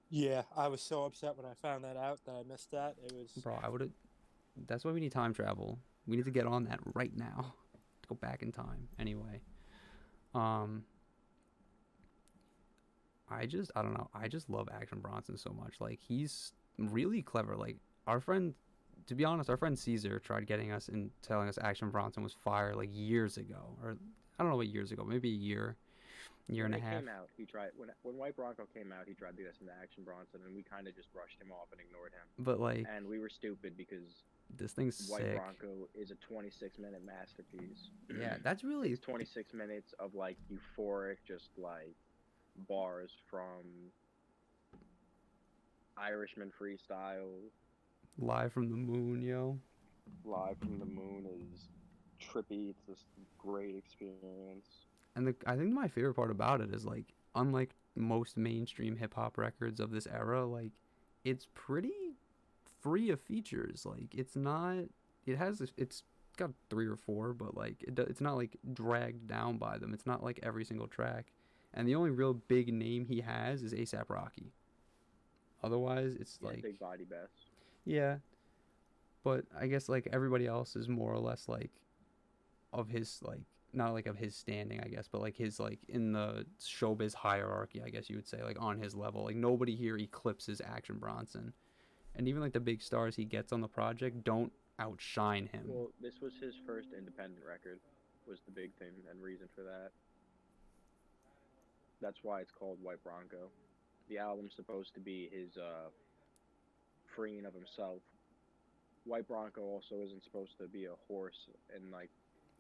[SPEAKER 3] Yeah, I was so upset when I found that out that I missed that. It was
[SPEAKER 1] Bro, I would have. That's why we need time travel. We need to get on that right now. To go back in time. Anyway. Um, I don't know. I just love Action Bronson so much. Like he's really clever. Like our friend, to be honest, our friend Caesar tried getting us and telling us Action Bronson was fire like years ago, or I don't know what years ago, maybe a year
[SPEAKER 4] When
[SPEAKER 1] and a
[SPEAKER 4] it
[SPEAKER 1] half.
[SPEAKER 4] came out, he tried when White Bronco came out, he tried to get us into Action Bronson, and we kind of just brushed him off and ignored him.
[SPEAKER 1] But like
[SPEAKER 4] And we were stupid because
[SPEAKER 1] this thing's
[SPEAKER 4] White
[SPEAKER 1] sick.
[SPEAKER 4] Bronco is a 26-minute masterpiece.
[SPEAKER 1] Yeah, that's really
[SPEAKER 4] It's 26 minutes of like euphoric, just like bars from Irishman freestyle,
[SPEAKER 1] live from the moon, yo.
[SPEAKER 4] Live from the Moon is trippy. It's this great experience.
[SPEAKER 1] And I think my favorite part about it is like, unlike most mainstream hip hop records of this era, like, it's pretty free of features. Like, it's not. It's got 3 or 4, but like, it's not like dragged down by them. It's not like every single track. And the only real big name he has is ASAP Rocky. Otherwise, it's
[SPEAKER 4] Yeah,
[SPEAKER 1] like,
[SPEAKER 4] Big Body Bass.
[SPEAKER 1] yeah. But I guess like everybody else is more or less like of his like not like of his standing, I guess, but like his like in the showbiz hierarchy, I guess you would say, like on his level. Like nobody here eclipses Action Bronson, and even like the big stars he gets on the project don't outshine him.
[SPEAKER 4] Well, this was his first independent record, was the big thing and reason for that. That's why it's called White Bronco. The album's supposed to be his freeing of himself. White Bronco also isn't supposed to be a horse and like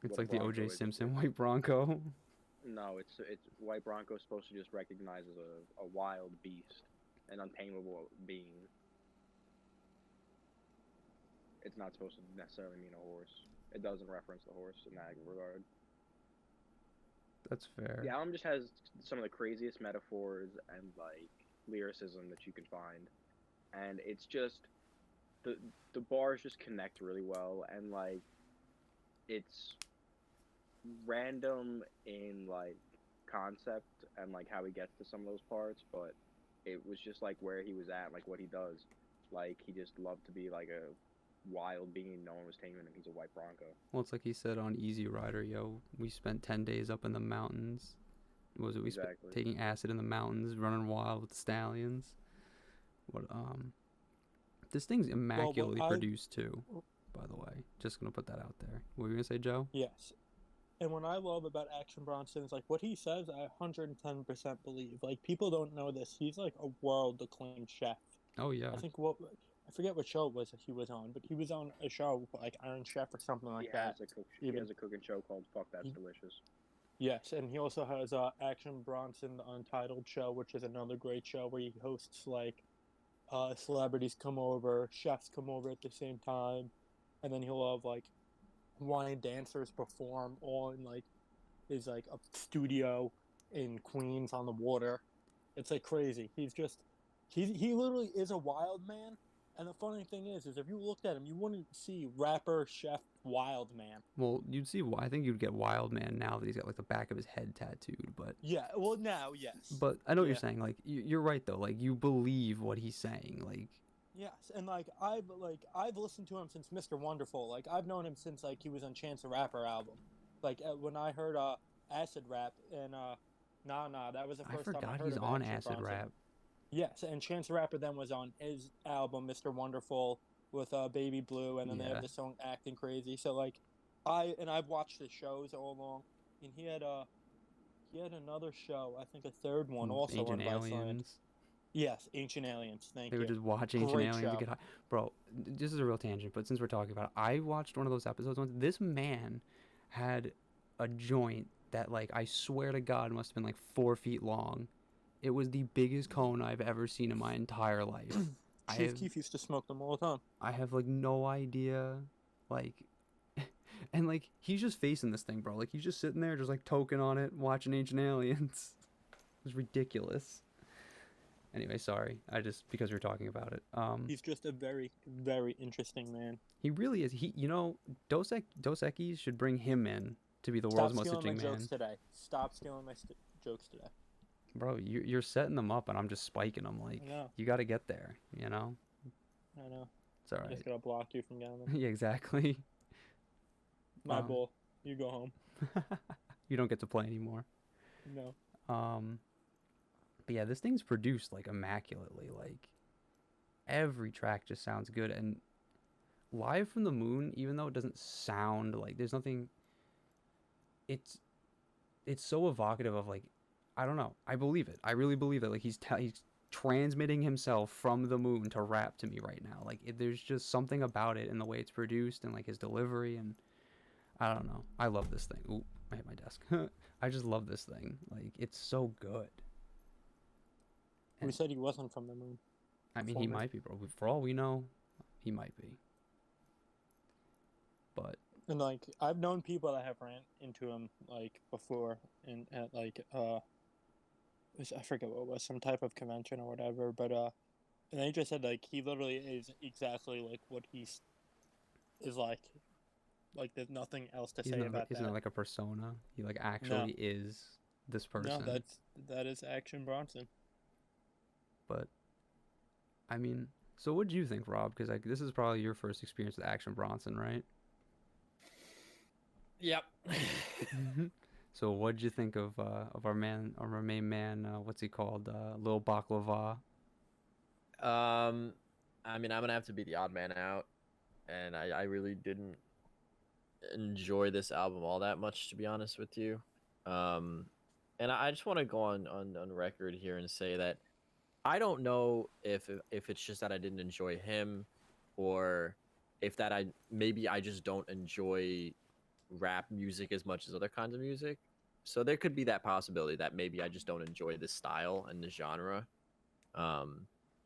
[SPEAKER 1] It's
[SPEAKER 4] what a
[SPEAKER 1] like the
[SPEAKER 4] Bronco
[SPEAKER 1] O.J.
[SPEAKER 4] is.
[SPEAKER 1] Simpson White Bronco.
[SPEAKER 4] No, it's White Bronco is supposed to just recognize as a wild beast, an untamable being. It's not supposed to necessarily mean a horse. It doesn't reference the horse in that regard.
[SPEAKER 1] That's fair.
[SPEAKER 4] The album just has some of the craziest metaphors and like lyricism that you can find, and it's just the bars just connect really well, and like it's random in like concept and like how he gets to some of those parts, but it was just like where he was at, like what he does. Like he just loved to be like a wild being. No one was taming him. He's a White Bronco.
[SPEAKER 1] Well, it's like he said on Easy Rider, yo. We spent 10 days up in the mountains. What was it? We spent
[SPEAKER 4] Exactly.
[SPEAKER 1] taking acid in the mountains, running wild with the stallions. What This thing's immaculately produced too, by the way. Just gonna put that out there. What were you gonna say, Joe?
[SPEAKER 3] yes. And what I love about Action Bronson is like what he says, I 110% believe. Like people don't know this. He's like a world acclaimed chef.
[SPEAKER 1] Oh yeah.
[SPEAKER 3] I think I forget what show it was that he was on, but he was on a show like Iron Chef or something like that.
[SPEAKER 4] He has a cooking show called Fuck That's Delicious.
[SPEAKER 3] Yes, and he also has Action Bronson, the Untitled Show, which is another great show where he hosts like celebrities come over, chefs come over at the same time, and then he'll have like wine dancers perform all in like his like a studio in Queens on the water. It's like crazy. He literally is a wild man. And the funny thing is if you looked at him, you wouldn't see rapper, chef, wild man.
[SPEAKER 1] Well, you'd see. I think you'd get Wild Man now that he's got like the back of his head tattooed. But
[SPEAKER 3] yeah, well now, yes.
[SPEAKER 1] But I know what you're saying. Like you're right though. Like you believe what he's saying. Like
[SPEAKER 3] yes, and I've listened to him since Mr. Wonderful. Like I've known him since like he was on Chance the Rapper album. Like when I heard Acid Rap and Nah, that was the first time I
[SPEAKER 1] forgot
[SPEAKER 3] heard
[SPEAKER 1] he's
[SPEAKER 3] of
[SPEAKER 1] on
[SPEAKER 3] Action
[SPEAKER 1] Acid
[SPEAKER 3] Bronson.
[SPEAKER 1] Rap.
[SPEAKER 3] Yes, and Chance the Rapper then was on his album Mr. Wonderful with Baby Blue, and then they have the song Acting Crazy. So like I've watched the shows all along, and he had another show, I think a third one also
[SPEAKER 1] Ancient
[SPEAKER 3] on Viceland.
[SPEAKER 1] Aliens.
[SPEAKER 3] Yes, Ancient Aliens. Thank you.
[SPEAKER 1] They would just watch Ancient
[SPEAKER 3] Great
[SPEAKER 1] Aliens
[SPEAKER 3] show.
[SPEAKER 1] and get high. Bro, this is a real tangent, but since we're talking about it, I watched one of those episodes once. This man had a joint that, like, I swear to God must have been like 4 feet long. It was the biggest cone I've ever seen in my entire life. I
[SPEAKER 3] Chief
[SPEAKER 1] have
[SPEAKER 3] Keef used to smoke them all the time.
[SPEAKER 1] I have like no idea, like, and like he's just facing this thing, bro. Like he's just sitting there, just like toking on it, watching Ancient Aliens. It's ridiculous. Anyway, sorry. I just because we're talking about it.
[SPEAKER 3] He's just a very, very interesting man.
[SPEAKER 1] He really is. Dos Equis should bring him in to be the
[SPEAKER 3] Stop
[SPEAKER 1] world's most
[SPEAKER 3] stealing my
[SPEAKER 1] interesting
[SPEAKER 3] jokes
[SPEAKER 1] man.
[SPEAKER 3] today. Stop stealing my jokes today.
[SPEAKER 1] Bro, you're setting them up, and I'm just spiking them. Like
[SPEAKER 3] I know.
[SPEAKER 1] you got to get there. You know.
[SPEAKER 3] I know.
[SPEAKER 1] It's all
[SPEAKER 3] I
[SPEAKER 1] right.
[SPEAKER 3] just gotta block you from getting them.
[SPEAKER 1] Yeah, exactly.
[SPEAKER 3] My bull. You go home.
[SPEAKER 1] You don't get to play anymore.
[SPEAKER 3] No.
[SPEAKER 1] But yeah, this thing's produced like immaculately. Like every track just sounds good, and Live from the Moon, even though it doesn't sound like there's nothing, it's so evocative of like, I don't know. I believe it. I really believe that like he's transmitting himself from the moon to rap to me right now. Like there's just something about it and the way it's produced and like his delivery, and I don't know. I love this thing. Ooh, I hit my desk. I just love this thing. Like it's so good.
[SPEAKER 3] Who said he wasn't from the moon?
[SPEAKER 1] I mean, he might be, bro. For all we know, he might be. But
[SPEAKER 3] And like I've known people that have ran into him like before and at like I forget what it was, some type of convention or whatever, but and they just said like he literally is exactly like what he's is like there's nothing else to say about
[SPEAKER 1] he's
[SPEAKER 3] that.
[SPEAKER 1] not like a persona. He like actually is this person.
[SPEAKER 3] No, that is Action Bronson.
[SPEAKER 1] But I mean, so what do you think, Rob? Because like this is probably your first experience with Action Bronson, right?
[SPEAKER 2] Yep.
[SPEAKER 1] So what'd you think of our main man? What's he called? Lil Baklava.
[SPEAKER 2] I mean, I'm gonna have to be the odd man out, and I really didn't enjoy this album all that much, to be honest with you. And I just want to go on record here and say that I don't know if it's just that I didn't enjoy him, or if that maybe I just don't enjoy rap music as much as other kinds of music. So there could be that possibility that maybe I just don't enjoy this style and the genre.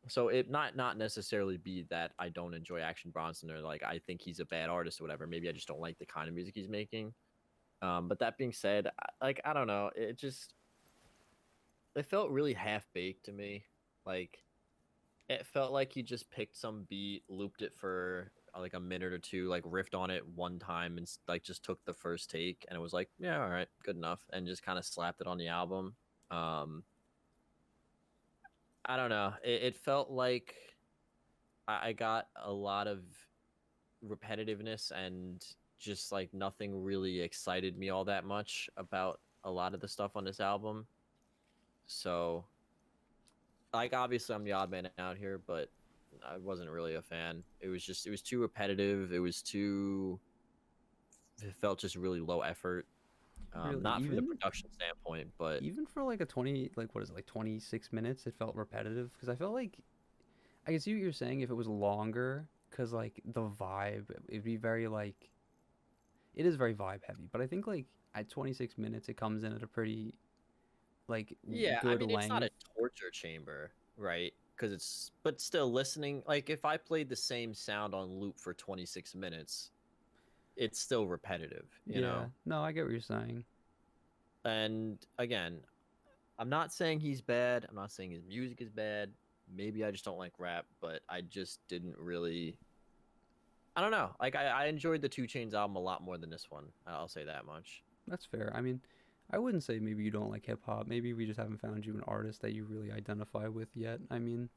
[SPEAKER 2] So it not necessarily be that I don't enjoy Action Bronson or like I think he's a bad artist or whatever. Maybe I just don't like the kind of music he's making. But that being said, I don't know. It felt really half baked to me. Like it felt like he just picked some beat, looped it for like a minute or two, like riffed on it one time and like just took the first take and it was like, yeah, all right, good enough, and just kind of slapped it on the album. I don't know. It felt like I got a lot of repetitiveness and just like nothing really excited me all that much about a lot of the stuff on this album. So like obviously I'm the odd man out here, but I wasn't really a fan. It was too repetitive. It felt just really low effort.
[SPEAKER 1] Really,
[SPEAKER 2] not from the production standpoint, but
[SPEAKER 1] even for like a 26 minutes, it felt repetitive because I felt like I can see what you're saying if it was longer, because like the vibe, it'd be very like it is very vibe heavy, but I think like at 26 minutes it comes in at a pretty like
[SPEAKER 2] yeah,
[SPEAKER 1] good
[SPEAKER 2] I mean
[SPEAKER 1] length.
[SPEAKER 2] it's not a torture chamber, right? Because but still listening. Like if I played the same sound on loop for 26 minutes, it's still repetitive, you know?
[SPEAKER 1] No, I get what you're saying.
[SPEAKER 2] And again, I'm not saying he's bad. I'm not saying his music is bad. Maybe I just don't like rap, but I just didn't really. I don't know. Like I enjoyed the 2 Chainz album a lot more than this one. I'll say that much.
[SPEAKER 1] That's fair. I mean, I wouldn't say maybe you don't like hip hop. Maybe we just haven't found you an artist that you really identify with yet. I mean,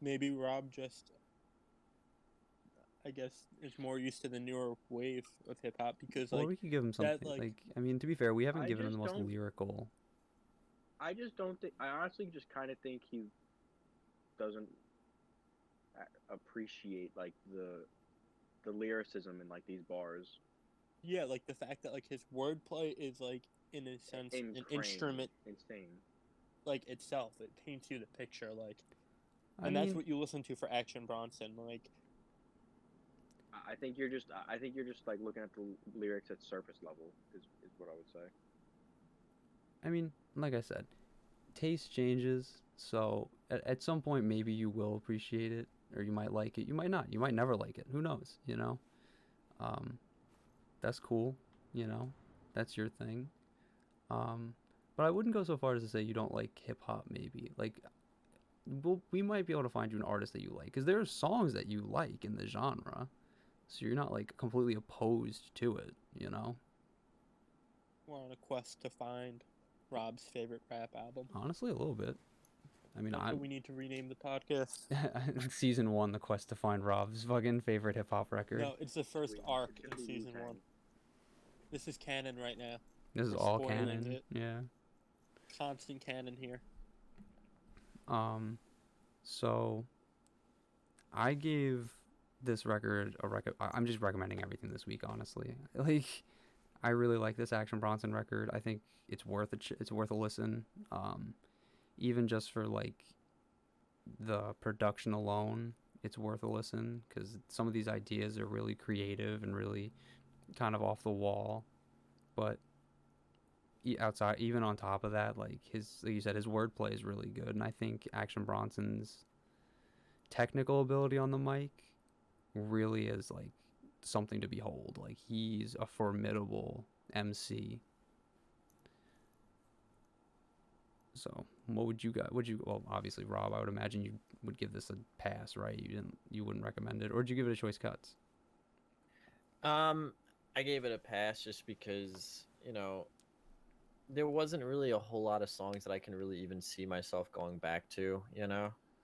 [SPEAKER 3] maybe Rob just, I guess, is more used to the newer wave of hip hop because like
[SPEAKER 1] or we could give him something.
[SPEAKER 3] that, like,
[SPEAKER 1] I mean, to be fair, we haven't
[SPEAKER 4] I
[SPEAKER 1] given him the
[SPEAKER 4] just
[SPEAKER 1] most
[SPEAKER 4] don't-
[SPEAKER 1] lyrical.
[SPEAKER 4] I just don't think. I honestly just kind of think he doesn't appreciate like the lyricism in like these bars.
[SPEAKER 3] yeah, like the fact that like his wordplay is like in a sense an instrument
[SPEAKER 4] Insane.
[SPEAKER 3] like itself. It paints you the picture like,
[SPEAKER 1] I
[SPEAKER 3] and
[SPEAKER 1] mean,
[SPEAKER 3] that's what you listen to for Action Bronson. Like
[SPEAKER 4] I think you're just like looking at the lyrics at surface level is what I would say.
[SPEAKER 1] I mean, like I said, taste changes. So at some point, maybe you will appreciate it, or you might like it. You might not. You might never like it. Who knows? You know. Um, that's cool. You know, that's your thing. Um, but I wouldn't go so far as to say you don't like hip hop. Maybe like we might be able to find you an artist that you like because there are songs that you like in the genre. So you're not like completely opposed to it. You know.
[SPEAKER 3] We're on a quest to find Rob's favorite rap album.
[SPEAKER 1] Honestly, a little bit. I mean,
[SPEAKER 3] That's
[SPEAKER 1] I
[SPEAKER 3] what we need to rename the podcast.
[SPEAKER 1] season one, the quest to find Rob's fucking favorite hip hop record.
[SPEAKER 3] No, it's the first
[SPEAKER 4] We-
[SPEAKER 3] arc
[SPEAKER 4] it's gonna
[SPEAKER 3] in
[SPEAKER 4] be
[SPEAKER 3] season
[SPEAKER 4] Wu-Tang.
[SPEAKER 3] 1. This is canon right now.
[SPEAKER 1] This is
[SPEAKER 3] we're
[SPEAKER 1] all
[SPEAKER 3] spoiling
[SPEAKER 1] canon.
[SPEAKER 3] it.
[SPEAKER 1] Yeah.
[SPEAKER 3] Constant canon here.
[SPEAKER 1] So I gave this record a I'm just recommending everything this week, honestly. Like, I really like this Action Bronson record. I think it's worth it's worth a listen. Even just for like the production alone, it's worth a listen because some of these ideas are really creative and really kind of off the wall. But outside, even on top of that, like like you said, his wordplay is really good, and I think Action Bronson's technical ability on the mic really is like something to behold. Like he's a formidable MC. So what would you got? Well, obviously Rob, I would imagine you would give this a pass, right? You wouldn't recommend it, or did you give it a choice cuts?
[SPEAKER 2] I gave it a pass just because, there wasn't really a whole lot of songs that I can really even see myself going back to,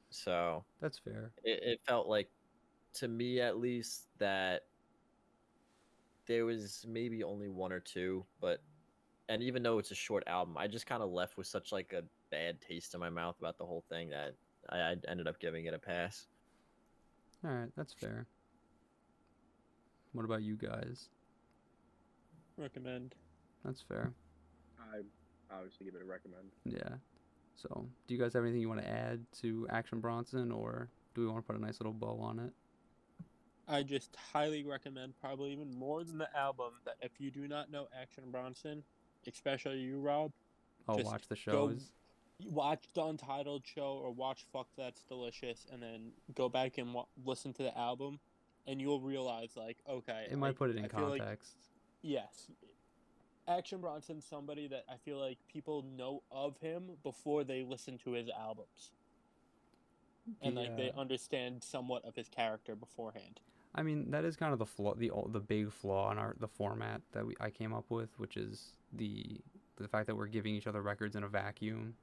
[SPEAKER 2] So
[SPEAKER 1] That's fair.
[SPEAKER 2] it felt like, to me at least, that there was maybe only one or two, and even though it's a short album, I just kind of left with such like a bad taste in my mouth about the whole thing that I ended up giving it a pass.
[SPEAKER 1] All right, that's fair. What about you guys?
[SPEAKER 3] Recommend.
[SPEAKER 1] That's fair.
[SPEAKER 4] I obviously give it a recommend.
[SPEAKER 1] Yeah. So, do you guys have anything you want to add to Action Bronson, or do we want to put a nice little bow on it?
[SPEAKER 3] I just highly recommend, probably even more than the album, that if you do not know Action Bronson, especially you, Rob,
[SPEAKER 1] Oh,
[SPEAKER 3] just
[SPEAKER 1] watch the
[SPEAKER 3] go
[SPEAKER 1] shows.
[SPEAKER 3] watch the Untitled show or watch Fuck That's Delicious, and then go back and listen to the album, and you'll realize, like, okay,
[SPEAKER 1] It might put it in
[SPEAKER 3] I feel like,
[SPEAKER 1] context.
[SPEAKER 3] yes, Action Bronson's somebody that I feel like people know of him before they listen to his albums. And like they understand somewhat of his character beforehand.
[SPEAKER 1] I mean, that is kind of the flaw, the big flaw in the format that I came up with, which is the fact that we're giving each other records in a vacuum,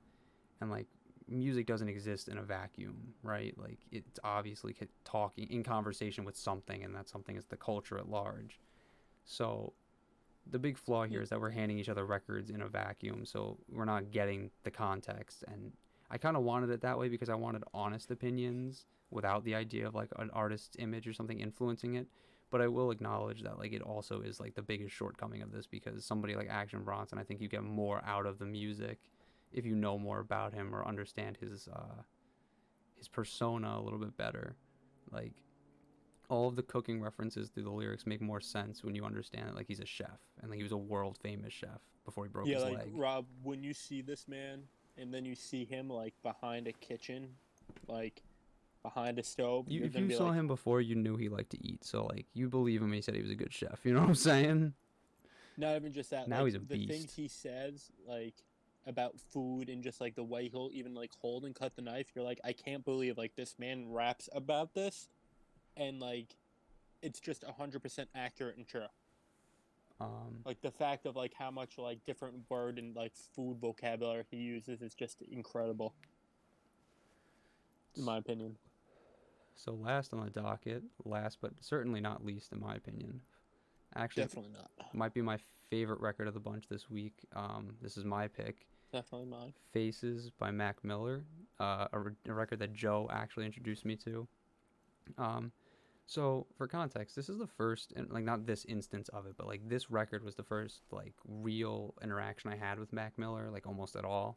[SPEAKER 1] and like music doesn't exist in a vacuum, right? Like it's obviously talking in conversation with something, and that something is the culture at large. So the big flaw here is that we're handing each other records in a vacuum, so we're not getting the context. And I kind of wanted it that way because I wanted honest opinions without the idea of like an artist's image or something influencing it. But I will acknowledge that like it also is like the biggest shortcoming of this, because somebody like Action Bronson, I think you get more out of the music if you know more about him or understand his persona a little bit better. Like all of the cooking references through the lyrics make more sense when you understand that like he's a chef and like he was a world famous chef before he broke his
[SPEAKER 3] like
[SPEAKER 1] leg.
[SPEAKER 3] Rob, when you see this man and then you see him like behind a kitchen, like behind a stove,
[SPEAKER 1] If you saw him before, you knew he liked to eat, so like you believe him when he said he was a good chef. You know what I'm saying?
[SPEAKER 3] Not even just that.
[SPEAKER 1] Now
[SPEAKER 3] like,
[SPEAKER 1] he's a
[SPEAKER 3] the
[SPEAKER 1] beast.
[SPEAKER 3] things he says, like about food and just like the way he'll even like hold and cut the knife, you're like, I can't believe like this man raps about this, and like it's just 100% accurate and true. Like the fact of like how much like different word and like food vocabulary he uses is just incredible, in my opinion.
[SPEAKER 1] So last on the docket, last but certainly not least in my opinion, actually
[SPEAKER 3] Definitely not.
[SPEAKER 1] might be my favorite record of the bunch this week. This is my pick.
[SPEAKER 3] Definitely mine.
[SPEAKER 1] Faces by Mac Miller, a record that Joe actually introduced me to. So for context, this is the first, and like not this instance of it, but like this record was the first like real interaction I had with Mac Miller, like almost at all.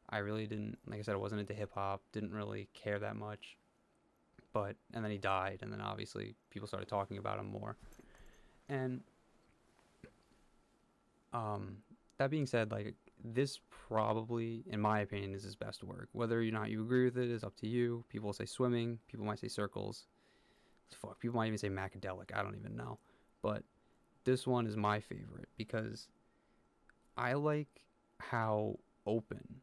[SPEAKER 1] I really didn't, like I said, I wasn't into hip hop, didn't really care that much. and then he died, and then obviously people started talking about him more. And that being said, like, this probably, in my opinion, is his best work. Whether or not you agree with it is up to you. People will say Swimming, people might say Circles. Fuck, people might even say Macadelic. I don't even know. But this one is my favorite because I like how open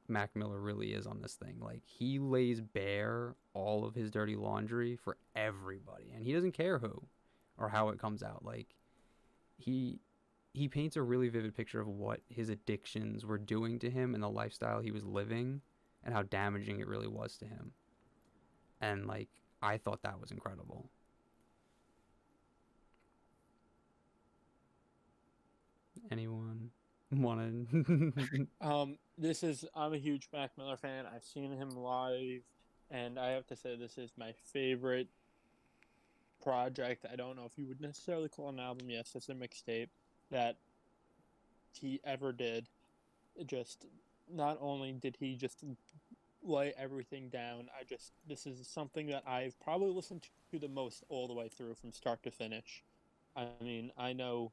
[SPEAKER 1] Mac Miller really is on this thing. Like, he lays bare all of his dirty laundry for everybody, and he doesn't care who or how it comes out. Like, he paints a really vivid picture of what his addictions were doing to him and the lifestyle he was living and how damaging it really was to him. And, like, I thought that was incredible. Anyone want to?
[SPEAKER 3] I'm a huge Mac Miller fan. I've seen him live, and I have to say this is my favorite project. I don't know if you would necessarily call it an album. Yes, it's a mixtape that he ever did. Just not only did he just lay everything down, this is something that I've probably listened to the most all the way through from start to finish. I mean, I know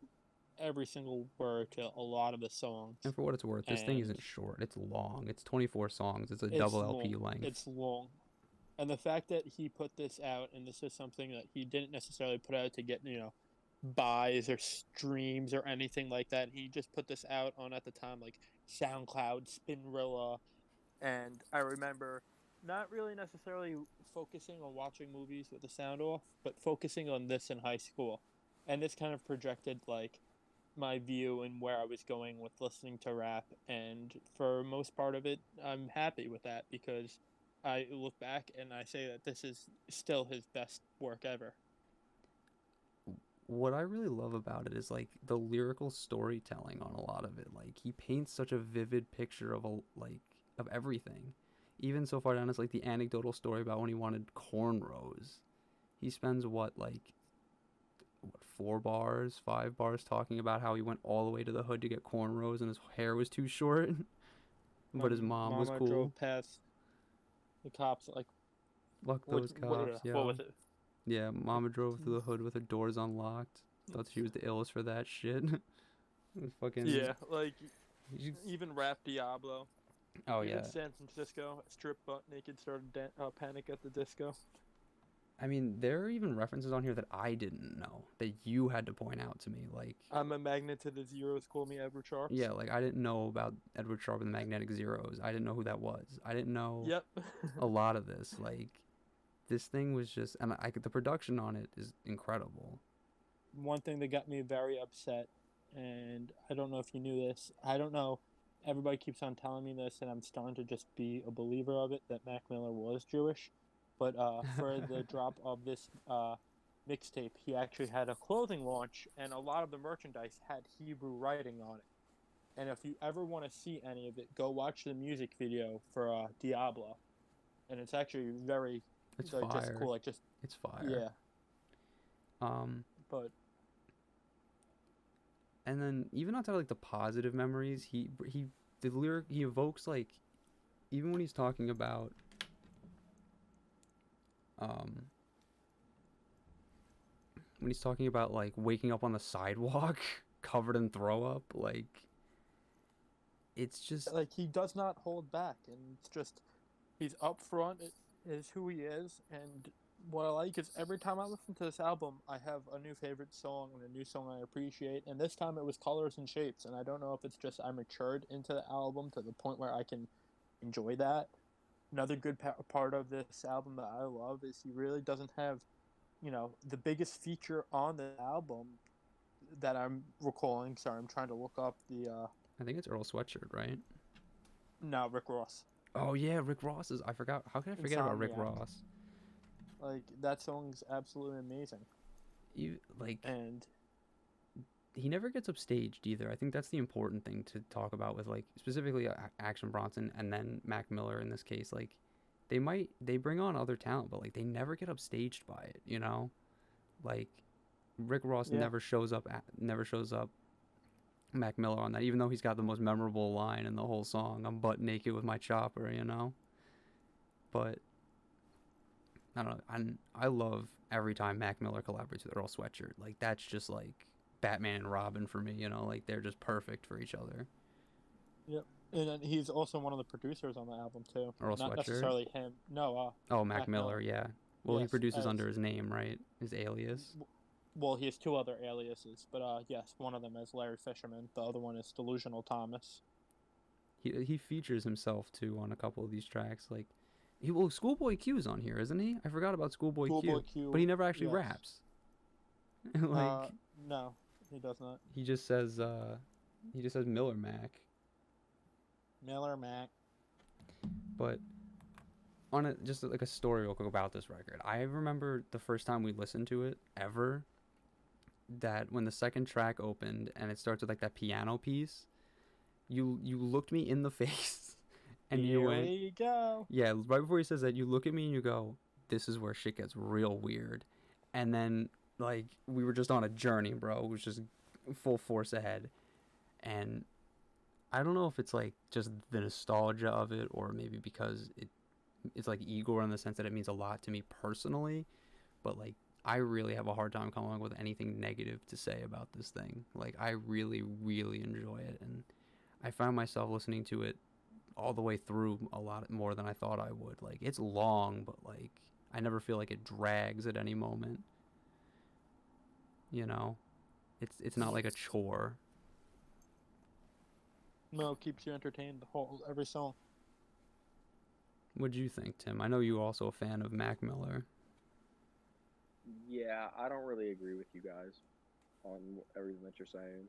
[SPEAKER 3] every single word to a lot of the songs.
[SPEAKER 1] And for what it's worth, this thing isn't short. It's long. It's 24 songs. It's a double LP length.
[SPEAKER 3] It's long. And the fact that he put this out, and this is something that he didn't necessarily put out to get, buys or streams or anything like that. He just put this out on, at the time, like SoundCloud, Spinrilla, and I remember not really necessarily focusing on watching movies with the sound off, but focusing on this in high school. And this kind of projected, like, my view and where I was going with listening to rap, and for most part of it, I'm happy with that because I look back and I say that this is still his best work ever.
[SPEAKER 1] What I really love about it is, like, the lyrical storytelling on a lot of it. Like, he paints such a vivid picture of of everything, even so far down as, like, the anecdotal story about when he wanted cornrows. He spends 4 bars, 5 bars talking about how he went all the way to the hood to get cornrows and his hair was too short, but his mom was cool.
[SPEAKER 3] Drove past the cops, like,
[SPEAKER 1] fuck those cops. Yeah.
[SPEAKER 3] What was it?
[SPEAKER 1] Yeah, Mama drove through the hood with her doors unlocked. Thought she was the illest for that shit. It was fucking.
[SPEAKER 3] Yeah, like, even Rap Diablo.
[SPEAKER 1] Oh
[SPEAKER 3] in
[SPEAKER 1] yeah.
[SPEAKER 3] San Francisco, strip butt naked, started Panic at the Disco.
[SPEAKER 1] I mean, there are even references on here that I didn't know that you had to point out to me. Like,
[SPEAKER 3] I'm a magnet to the zeros. Call me Edward Sharp.
[SPEAKER 1] Yeah, like, I didn't know about Edward Sharp and the Magnetic Zeros. I didn't know who that was. I didn't know
[SPEAKER 3] Yep.
[SPEAKER 1] a lot of this. Like, this thing was just, and the production on it is incredible.
[SPEAKER 3] One thing that got me very upset, and I don't know if you knew this. I don't know. Everybody keeps on telling me this, and I'm starting to just be a believer of it, that Mac Miller was Jewish. But for the drop of this mixtape, he actually had a clothing launch, and a lot of the merchandise had Hebrew writing on it. And if you ever want to see any of it, go watch the music video for Diablo. And it's actually very...
[SPEAKER 1] It's
[SPEAKER 3] just
[SPEAKER 1] fire.
[SPEAKER 3] cool, like, just...
[SPEAKER 1] It's fire.
[SPEAKER 3] Yeah.
[SPEAKER 1] But... And then, even outside of, like, the positive memories, he evokes, like... Even when he's talking about... when he's talking about, like, waking up on the sidewalk covered in throw up, like, it's just
[SPEAKER 3] like, he does not hold back, and it's just, he's upfront. It is who he is, and what I like is every time I listen to this album, I have a new favorite song and a new song I appreciate, and this time it was Colors and Shapes, and I don't know if it's just I matured into the album to the point where I can enjoy that. Another good part of this album that I love is he really doesn't have, the biggest feature on the album that I'm recalling. Sorry, I'm trying to look up the...
[SPEAKER 1] I think it's Earl Sweatshirt, right?
[SPEAKER 3] No, Rick Ross.
[SPEAKER 1] Oh, yeah, Rick Ross is... I forgot. How could I forget about Rick Ross?
[SPEAKER 3] Like, that song's absolutely amazing.
[SPEAKER 1] And he never gets upstaged either. I think that's the important thing to talk about with, like, specifically Action Bronson and then Mac Miller in this case. Like, they bring on other talent, but, like, they never get upstaged by it, Like, Rick Ross never shows up Mac Miller on that, even though he's got the most memorable line in the whole song, "I'm butt naked with my chopper," But I don't know. I love every time Mac Miller collaborates with Earl Sweatshirt. Like that's just like Batman and Robin for me. You know, like they're just perfect for each other.
[SPEAKER 3] Yep. And then he's also one of the producers on the album too.
[SPEAKER 1] Earl
[SPEAKER 3] Not
[SPEAKER 1] Sweatshirt.
[SPEAKER 3] necessarily him. No,
[SPEAKER 1] Oh, Mac
[SPEAKER 3] Mac
[SPEAKER 1] Miller.
[SPEAKER 3] Miller.
[SPEAKER 1] Yeah. Well, he
[SPEAKER 3] Yes,
[SPEAKER 1] produces
[SPEAKER 3] as
[SPEAKER 1] under his name, right? His alias.
[SPEAKER 3] well, he has two other aliases, but yes, one of them is Larry Fisherman. The other one is Delusional Thomas.
[SPEAKER 1] He features himself too on a couple of these tracks. Like, well, Schoolboy Q's on here, isn't he? I forgot about Schoolboy
[SPEAKER 3] Schoolboy
[SPEAKER 1] Q,
[SPEAKER 3] Q,
[SPEAKER 1] but he never actually
[SPEAKER 3] yes.
[SPEAKER 1] raps. Like,
[SPEAKER 3] No, he does not.
[SPEAKER 1] he just says Miller Mac.
[SPEAKER 3] Miller Mac.
[SPEAKER 1] But on just like a story real quick about this record. I remember the first time we listened to it ever, that when the second track opened and it starts with like that piano piece, you looked me in the face and
[SPEAKER 3] Here
[SPEAKER 1] you went,
[SPEAKER 3] we go.
[SPEAKER 1] yeah, right before he says that, you look at me and you go, this is where shit gets real weird. And then like we were just on a journey, bro. It was just full force ahead. And I don't know if it's like just the nostalgia of it, or maybe because it's like Igor in the sense that it means a lot to me personally, but like I really have a hard time coming up with anything negative to say about this thing. Like I really, really enjoy it, and I found myself listening to it all the way through a lot more than I thought I would. Like it's long, but like I never feel like it drags at any moment. You know, it's not like a chore.
[SPEAKER 3] No, it keeps you entertained the whole every song.
[SPEAKER 1] What'd you think, Tim? I know you were also a fan of Mac Miller.
[SPEAKER 4] Yeah, I don't really agree with you guys on everything that you're saying.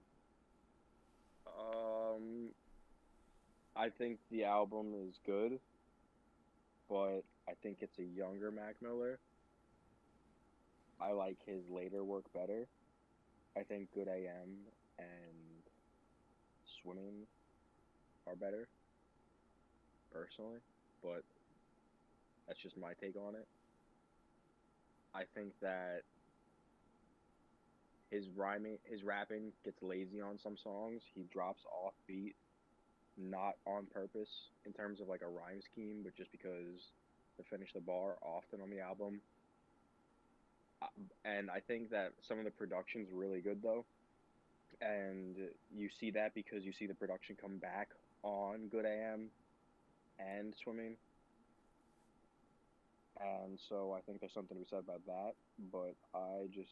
[SPEAKER 4] I think the album is good, but I think it's a younger Mac Miller. I like his later work better. I think Good AM and Swimming are better, personally, but that's just my take on it. I think that his rapping gets lazy on some songs. He drops off beat, not on purpose in terms of like a rhyme scheme, but just because to finish the bar often on the album. And I think that some of the production's really good though, and you see that because you see the production come back on Good AM and Swimming. And so I think there's something to be said about that, but I just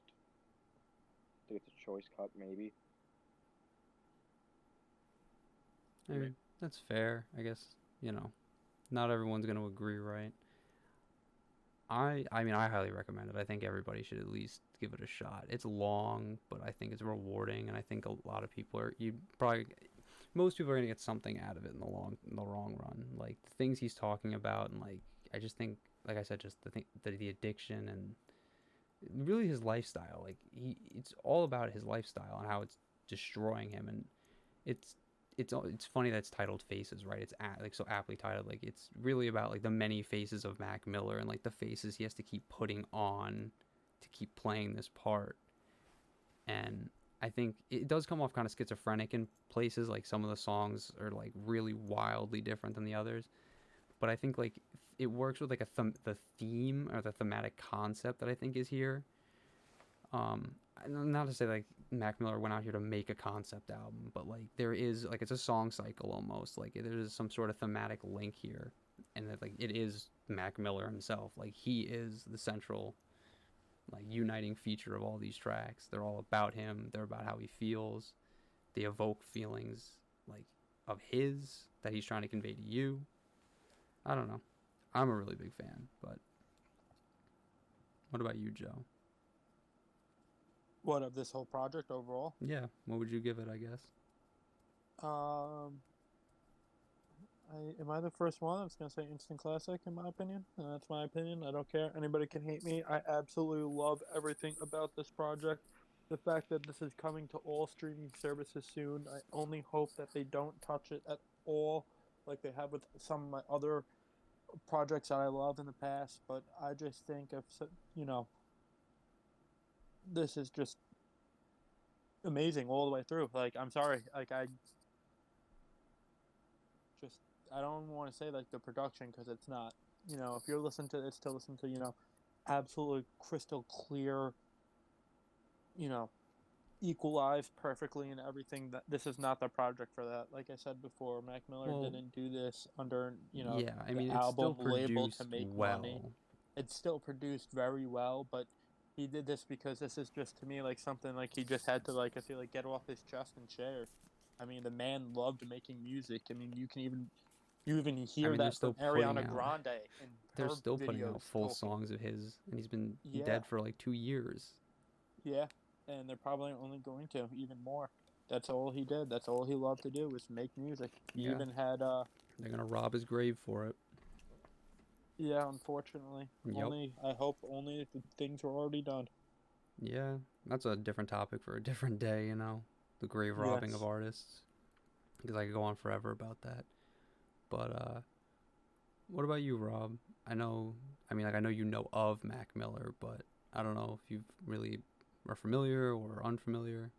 [SPEAKER 4] think it's a choice cut, maybe.
[SPEAKER 1] I mean, that's fair, I guess. You know, not everyone's going to agree, right? I mean, I highly recommend it. I think everybody should at least give it a shot. It's long, but I think it's rewarding, and I think a lot of people most people are gonna get something out of it in the long run. Like the things he's talking about, and like I just think, like I said, just the addiction and really his lifestyle. Like it's all about his lifestyle and how it's destroying him, and it's it's funny that it's titled Faces, right? It's like so aptly titled. Like it's really about like the many faces of Mac Miller and like the faces he has to keep putting on to keep playing this part. And I think it does come off kind of schizophrenic in places. Like some of the songs are like really wildly different than the others, but I think like it works with like the theme or the thematic concept that I think is here. Not to say like Mac Miller went out here to make a concept album, but like there is like it's a song cycle almost. Like there's some sort of thematic link here, and that like it is Mac Miller himself. Like he is the central like uniting feature of all these tracks. They're all about him. They're about how he feels. They evoke feelings like of his that he's trying to convey to you. I don't know. I'm a really big fan, but what about you, Joe?
[SPEAKER 3] What, of this whole project overall?
[SPEAKER 1] Yeah, what would you give it, I guess?
[SPEAKER 3] Am I the first one? I was gonna say instant classic in my opinion, and that's my opinion. I don't care. Anybody can hate me. I absolutely love everything about this project. The fact that this is coming to all streaming services soon. I only hope that they don't touch it at all, like they have with some of my other projects that I love in the past. But I just think this is just amazing all the way through. Like I'm sorry, like I don't want to say like the production because it's not. If you're listening to this to listen to absolutely crystal clear, you know, equalized perfectly and everything. That this is not the project for that. Like I said before, Mac Miller
[SPEAKER 1] Well,
[SPEAKER 3] didn't do this under,
[SPEAKER 1] yeah, I
[SPEAKER 3] the
[SPEAKER 1] mean, it's
[SPEAKER 3] album
[SPEAKER 1] still
[SPEAKER 3] label to
[SPEAKER 1] produced
[SPEAKER 3] make money.
[SPEAKER 1] well.
[SPEAKER 3] It's still produced very well, but he did this because this is just to me like something like he just had to, like, I feel like, get off his chest and share. I mean, the man loved making music. I mean, you even
[SPEAKER 1] I
[SPEAKER 3] hear
[SPEAKER 1] mean,
[SPEAKER 3] that from Ariana Grande in
[SPEAKER 1] they're
[SPEAKER 3] her
[SPEAKER 1] still putting out
[SPEAKER 3] videos
[SPEAKER 1] full
[SPEAKER 3] talking.
[SPEAKER 1] songs of his, and he's been
[SPEAKER 3] Yeah,
[SPEAKER 1] dead for like 2 years.
[SPEAKER 3] yeah, and they're probably only going to even more. That's all he did. That's all he loved to do was make music. He
[SPEAKER 1] Yeah,
[SPEAKER 3] even had
[SPEAKER 1] they're gonna rob his grave for it.
[SPEAKER 3] yeah, unfortunately.
[SPEAKER 1] Yep.
[SPEAKER 3] Only I hope only if the things were already done.
[SPEAKER 1] Yeah, that's a different topic for a different day, you know, the grave robbing of
[SPEAKER 3] Yes.
[SPEAKER 1] artists. Because I could go on forever about that. But what about you, Rob? I know you know of Mac Miller, but I don't know if you really are familiar or unfamiliar.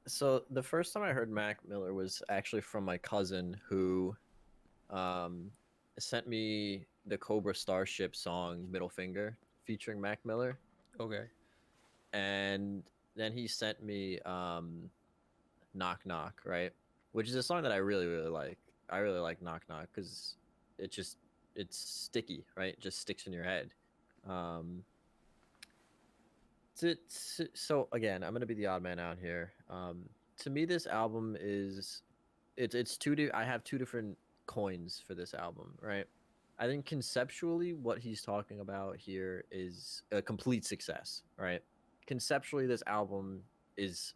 [SPEAKER 2] So the first time I heard Mac Miller was actually from my cousin who um, sent me the Cobra Starship song "Middle Finger" featuring Mac Miller,
[SPEAKER 1] Okay.
[SPEAKER 2] and then he sent me "Knock Knock," right, which is a song that I really really like. I really like "Knock Knock" because it just it's sticky, right? It just sticks in your head. Um, so again, I'm gonna be the odd man out here. To me, this album is it's I have two different coins for this album, right? I think conceptually, what he's talking about here is a complete success, right? Conceptually, this album is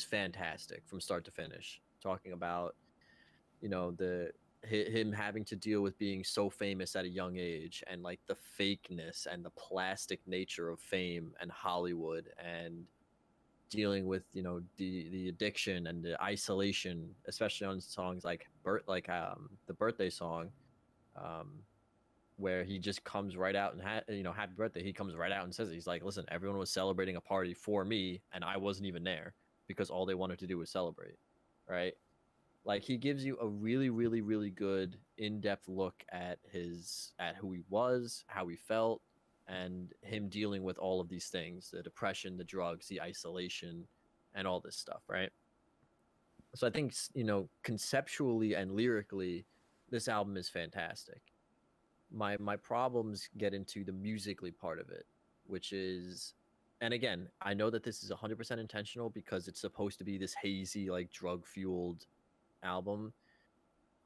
[SPEAKER 2] fantastic from start to finish. Talking about the him having to deal with being so famous at a young age and like the fakeness and the plastic nature of fame and Hollywood and dealing with the addiction and the isolation, especially on songs like the birthday song, um, where he just comes right out and happy birthday. He comes right out and says it. He's like, listen, everyone was celebrating a party for me, and I wasn't even there because all they wanted to do was celebrate, right? Like he gives you a really, really, really good in-depth look at who he was, how he felt, and him dealing with all of these things: the depression, the drugs, the isolation, and all this stuff, right? So I think conceptually and lyrically, this album is fantastic. My problems get into the musically part of it, which is, and again, I know that this is 100% intentional because it's supposed to be this hazy, like drug fueled album,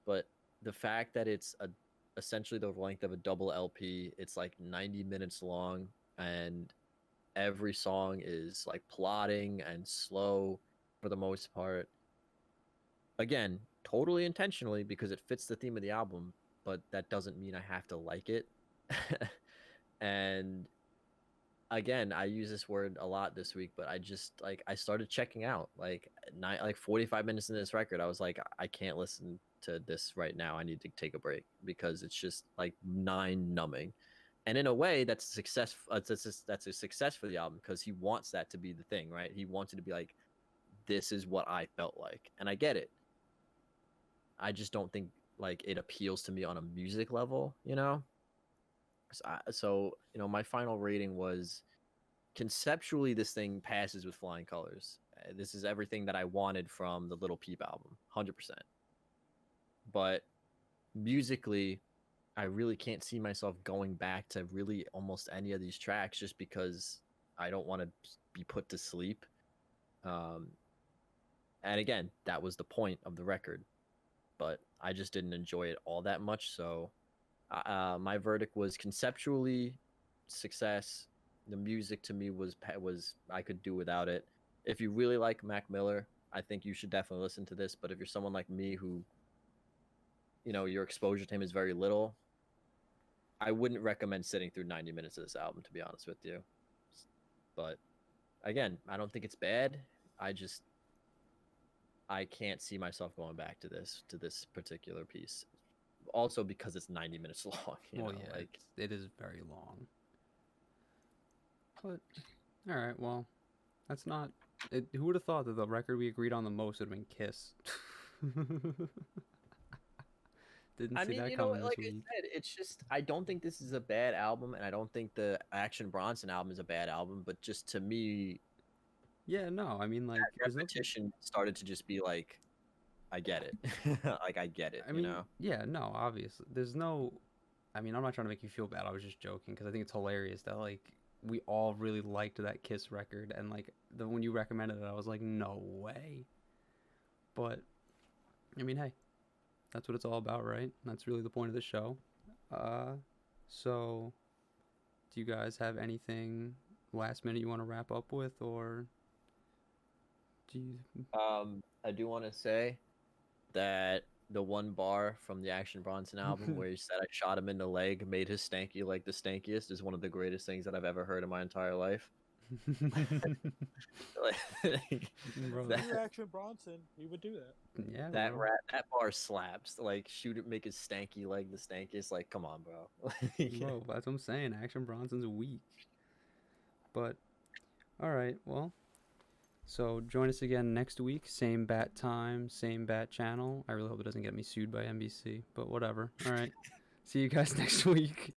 [SPEAKER 2] but the fact that it's essentially the length of a double LP, it's like 90 minutes long, and every song is like plotting and slow for the most part. Again, totally intentionally because it fits the theme of the album, but that doesn't mean I have to like it. And again, I use this word a lot this week, but I just like I started checking out. Like 45 minutes into this record, I was like, I can't listen to this right now. I need to take a break because it's just like numbing. And in a way, that's a success. That's a success for the album because he wants that to be the thing, right? He wants it to be like, this is what I felt like, and I get it. I just don't think like it appeals to me on a music level, you know. So my final rating was conceptually this thing passes with flying colors. This is everything that I wanted from the Little Peep album, 100%. But musically, I really can't see myself going back to really almost any of these tracks just because I don't want to be put to sleep. Um, and again, that was the point of the record, but I just didn't enjoy it all that much. So my verdict was conceptually success. The music to me was I could do without it. If you really like Mac Miller, I think you should definitely listen to this. But if you're someone like me who, your exposure to him is very little, I wouldn't recommend sitting through 90 minutes of this album, to be honest with you. But again, I don't think it's bad. I can't see myself going back to this particular piece. Also because it's 90 minutes long.
[SPEAKER 1] Well, yeah,
[SPEAKER 2] like
[SPEAKER 1] it is very long. But all right, well, that's not. Who would have thought that the record we agreed on the most would have been Kiss? Didn't
[SPEAKER 2] I
[SPEAKER 1] see
[SPEAKER 2] mean,
[SPEAKER 1] that
[SPEAKER 2] you know,
[SPEAKER 1] coming this
[SPEAKER 2] like I
[SPEAKER 1] week.
[SPEAKER 2] said, it's just I don't think this is a bad album, and I don't think the Action Bronson album is a bad album. But just to me,
[SPEAKER 1] Yeah, no, I mean like there's nothing.
[SPEAKER 2] repetition started to just be like, I get it, like I get it,
[SPEAKER 1] I
[SPEAKER 2] you
[SPEAKER 1] mean,
[SPEAKER 2] know.
[SPEAKER 1] yeah, no, obviously there's no. I mean, I'm not trying to make you feel bad. I was just joking because I think it's hilarious that like we all really liked that Kiss record, and like when you recommended it, I was like, no way. But I mean, hey, that's what it's all about, right? That's really the point of the show. Uh, so do you guys have anything last minute you want to wrap up with, or do you?
[SPEAKER 2] I do want to say that the one bar from the Action Bronson album where he said I shot him in the leg, made his stanky leg the stankiest, is one of the greatest things that I've ever heard in my entire life. Like,
[SPEAKER 1] Bro,
[SPEAKER 3] If you were Action Bronson, he would do that.
[SPEAKER 1] yeah,
[SPEAKER 2] that
[SPEAKER 1] bro.
[SPEAKER 2] that bar slaps. Like, shoot it, make his stanky leg the stankiest. Like, come on, bro.
[SPEAKER 1] Bro, that's what I'm saying. Action Bronson's weak. But all right, well, so join us again next week. Same bat time, same bat channel. I really hope it doesn't get me sued by NBC, but whatever. All right. See you guys next week.